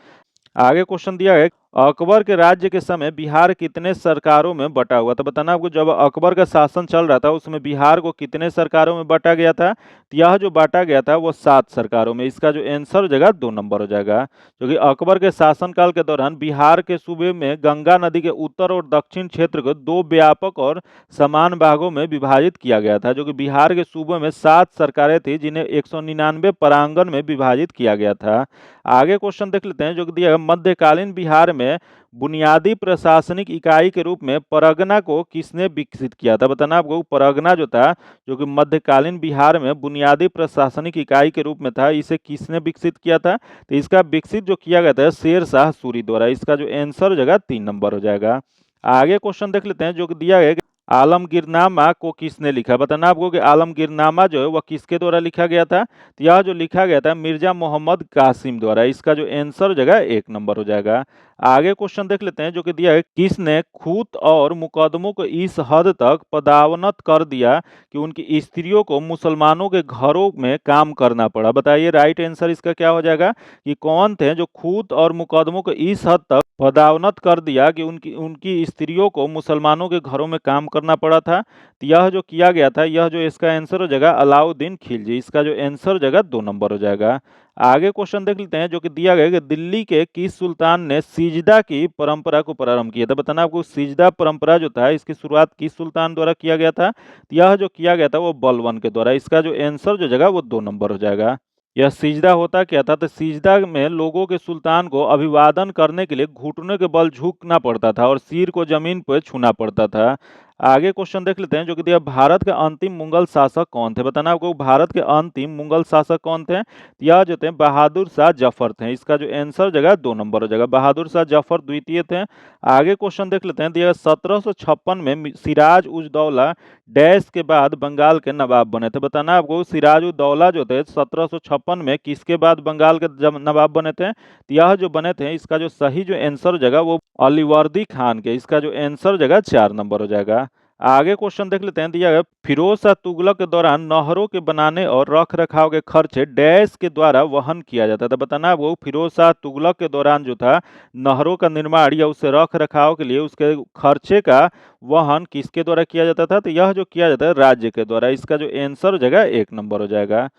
आगे क्वेश्चन दिया है, अकबर के राज्य के समय बिहार कितने सरकारों में बटा हुआ था? बताना आपको, जब अकबर का शासन चल रहा था उसमें बिहार को कितने सरकारों में बांटा गया था? तो यह जो बांटा गया था वो 7 सरकारों में। इसका जो आंसर हो जाएगा 2 नंबर हो जाएगा। क्योंकि अकबर के शासनकाल के दौरान बिहार के सूबे में गंगा नदी के उत्तर और दक्षिण क्षेत्र को 2 व्यापक और समान भागों में विभाजित किया गया था। जो कि बिहार के सूबे में 7 सरकारें थी जिन्हें 199 परांगण में विभाजित किया गया था। आगे क्वेश्चन देख लेते हैं जो कि दिया है, मध्यकालीन बिहार में बुनियादी प्रशासनिक इकाई के रूप में परगना को किसने विकसित किया था? बताना आपको, परगना जो था जो कि मध्यकालीन बिहार में बुनियादी प्रशासनिक इकाई के रूप में था, इसे किसने विकसित किया था? तो इसका विकसित जो किया गया था शेर शाह सूरी द्वारा। इसका जो आंसर हो जाएगा 3 नंबर हो जाएगा। आगे क्वेश्चन देख लेते हैं जो कि दिया है, आलमगीरनामा को किसने लिखा? बताना आपको कि आलमगीरनामा जो है वह किसके द्वारा लिखा गया था? तो यह जो लिखा गया था मिर्जा मोहम्मद कासिम द्वारा। इसका जो आंसर हो जाएगा 1 नंबर हो जाएगा। आगे क्वेश्चन देख लेते हैं जो कि दिया है, किसने खूत और मुकदमों को इस हद तक पदावनत कर दिया कि उनकी स्त्रियों को मुसलमानों के घरों में काम करना पड़ा? बताइए राइट आंसर इसका क्या हो जाएगा कि कौन थे जो खूत और मुकदमों को इस हद तक पदावनत कर दिया कि उनकी उनकी स्त्रियों को मुसलमानों के घरों में काम करना पड़ा था? तो यह जो किया गया था, यह जो इसका आंसर हो जाएगा अलाउद्दीन खिलजी। इसका जो आंसर हो जाएगा 2 नंबर हो जाएगा। आगे क्वेश्चन देख लेते हैं जो कि दिया गया है कि दिल्ली के किस सुल्तान ने सिजदा की परंपरा को प्रारंभ किया था? बताना आपको, सिजदा परंपरा जो था इसकी शुरुआत किस सुल्तान द्वारा किया गया था? तो यह जो किया गया था वो बलबन के द्वारा। इसका जो आंसर जो जगह वो 2 नंबर हो जाएगा। यह सिजदा होता क्या था? तो सिजदा में लोगों के सुल्तान को अभिवादन करने के लिए घुटनों के बल झुकना पड़ता था और सिर को जमीन पर छूना पड़ता था। आगे क्वेश्चन देख लेते हैं जो कि दिया, भारत के अंतिम मुगल शासक कौन थे? बताना आपको, भारत के अंतिम मुगल शासक कौन थे? यह जो थे बहादुर शाह जफर थे। इसका जो आंसर जगह 2 नंबर हो जाएगा। बहादुर शाह जफर द्वितीय थे। आगे क्वेश्चन देख लेते हैं, दिया 1756 में सिराज उज दौला डैश के बाद बंगाल के नवाब बने थे। बताना आपको, सिराज उद दौला जो थे 1756 में किसके बाद बंगाल के नवाब बने थे? तो यह जो बने थे इसका जो सही जो आंसर जगह वो अलीवर्दी खान के। इसका जो आंसर जगह 4 नंबर हो जाएगा। आगे क्वेश्चन देख लेते हैं, दिया गया फिरोज शाह तुगलक के दौरान नहरों के बनाने और रख रखाव के खर्चे डैश के द्वारा वहन किया जाता था। बताना वो फिरोज शाह तुगलक के दौरान जो था नहरों का निर्माण या उससे रख रखाव के लिए उसके खर्चे का वहन किसके द्वारा किया जाता था? तो यह जो किया जाता है राज्य के द्वारा। इसका जो आंसर हो जाएगा 1 नंबर हो जाएगा।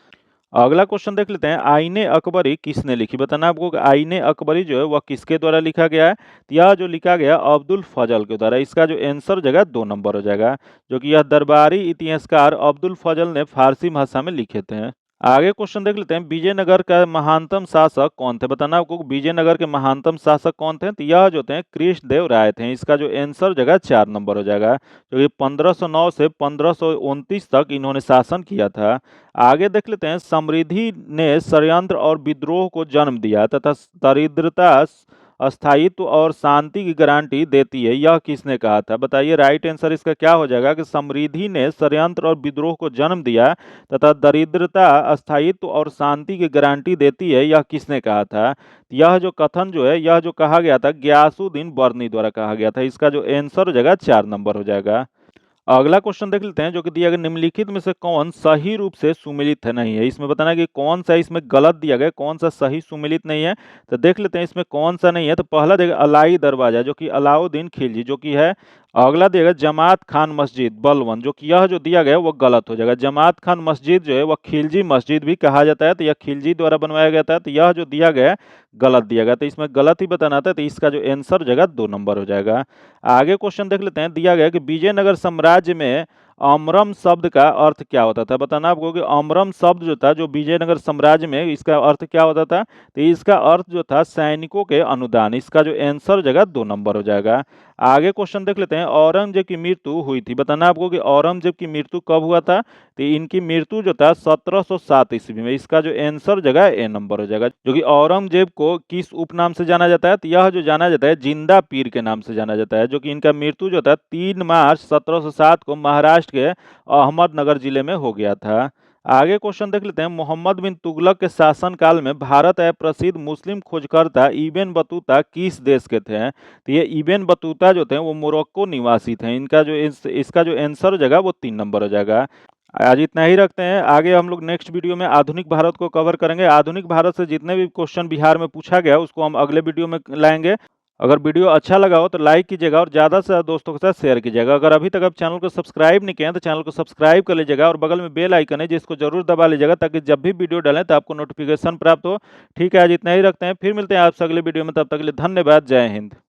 अगला क्वेश्चन देख लेते हैं, आईने अकबरी किसने लिखी? बताना आपको कि आईने अकबरी जो है वह किसके द्वारा लिखा गया है? तो यह जो लिखा गया अब्दुल फजल के द्वारा। इसका जो आंसर जगह 2 नंबर हो जाएगा। जो कि यह दरबारी इतिहासकार अब्दुल फजल ने फारसी भाषा में लिखे थे। आगे क्वेश्चन देख लेते हैं, विजयनगर का महानतम शासक कौन थे? बताना आपको विजयनगर के महानतम शासक कौन थे? तो यह जो थे कृष्णदेव राय थे। इसका जो आंसर जगह 4 नंबर हो जाएगा। जो कि 1509 से 1529 तक इन्होंने शासन किया था। आगे देख लेते हैं, समृद्धि ने षड्यंत्र और विद्रोह को जन्म दिया तथा दरिद्रता स्थायित्व और शांति की गारंटी देती है, यह किसने कहा था? बताइए राइट आंसर इसका क्या हो जाएगा कि समृद्धि ने षड्यंत्र और विद्रोह को जन्म दिया तथा दरिद्रता अस्थायित्व और शांति की गारंटी देती है, यह किसने कहा था? यह जो कथन जो है यह जो कहा गया था गयासुद्दीन बर्नी द्वारा कहा गया था। इसका जो आंसर हो जाएगा 4 नंबर हो जाएगा। अगला क्वेश्चन देख लेते हैं जो कि दिया गया, निम्नलिखित में से कौन सही रूप से सुमेलित नहीं है? इसमें बताना कि कौन सा इसमें गलत दिया गया, कौन सा सही सुमेलित नहीं है। तो देख लेते हैं इसमें कौन सा नहीं है। तो पहला देगा अलाई दरवाजा जो कि अलाउद्दीन खिलजी जो कि है। अगला देगा जमात खान मस्जिद बलवन, जो कि यह जो दिया गया वो गलत हो जाएगा। जमात खान मस्जिद जो है वह खिलजी मस्जिद भी कहा जाता है, तो यह खिलजी द्वारा बनवाया गया था। तो यह जो दिया गया गलत दिया गया, तो इसमें गलत ही बताना था। तो इसका जो आंसर जगह 2 नंबर हो जाएगा। आगे क्वेश्चन देख लेते हैं, दिया गया कि विजयनगर साम्राज्य में अमरम शब्द का अर्थ क्या होता था? बताना आपको कि अमरम शब्द जो था जो विजयनगर साम्राज्य में, इसका अर्थ क्या होता था? तो इसका अर्थ जो था सैनिकों के अनुदान। इसका जो आंसर जगह 2 नंबर हो जाएगा। आगे क्वेश्चन देख लेते हैं, औरंगजेब की मृत्यु हुई थी। बताना आपको कि औरंगजेब की मृत्यु कब हुआ था? तो इनकी मृत्यु जो था 1707 ईस्वी में। इसका जो आंसर जगह ए नंबर हो जाएगा। जो कि औरंगजेब को किस उपनाम से जाना जाता है? तो यह जो जाना जाता है जिंदा पीर के नाम से जाना जाता है। जो कि इनका मृत्यु जो था 3 मार्च 1707 को महाराष्ट्र के अहमदनगर जिले में हो गया था। आगे क्वेश्चन देख लेते हैं। मोहम्मद बिन तुगलक के शासनकाल में भारत आए प्रसिद्ध मुस्लिम खोजकर्ता इब्न बतूता किस देश के थे? तो ये इब्न बतूता जो थे वो मोरक्को निवासी थे। इनका जो इसका जो आंसर हो जाएगा वो 3 नंबर हो जाएगा। आज इतना ही रखते हैं। आगे हम लोग नेक्स्ट वीडियो में आधुनिक भारत को कवर करेंगे। आधुनिक भारत से जितने भी क्वेश्चन बिहार में पूछा गया उसको हम अगले वीडियो में लाएंगे। अगर वीडियो अच्छा लगा हो तो लाइक कीजिएगा और ज़्यादा से ज़्यादा दोस्तों के साथ शेयर कीजिएगा। अगर अभी तक आप चैनल को सब्सक्राइब नहीं किए हैं तो चैनल को सब्सक्राइब कर लीजिएगा और बगल में बेल आइकन है जिसको जरूर दबा लीजिएगा ताकि जब भी वीडियो डालें तो आपको नोटिफिकेशन प्राप्त हो। ठीक है, आज इतना ही रखते हैं, फिर मिलते हैं आपसे अगले वीडियो में। तब तक के लिए धन्यवाद। जय हिंद।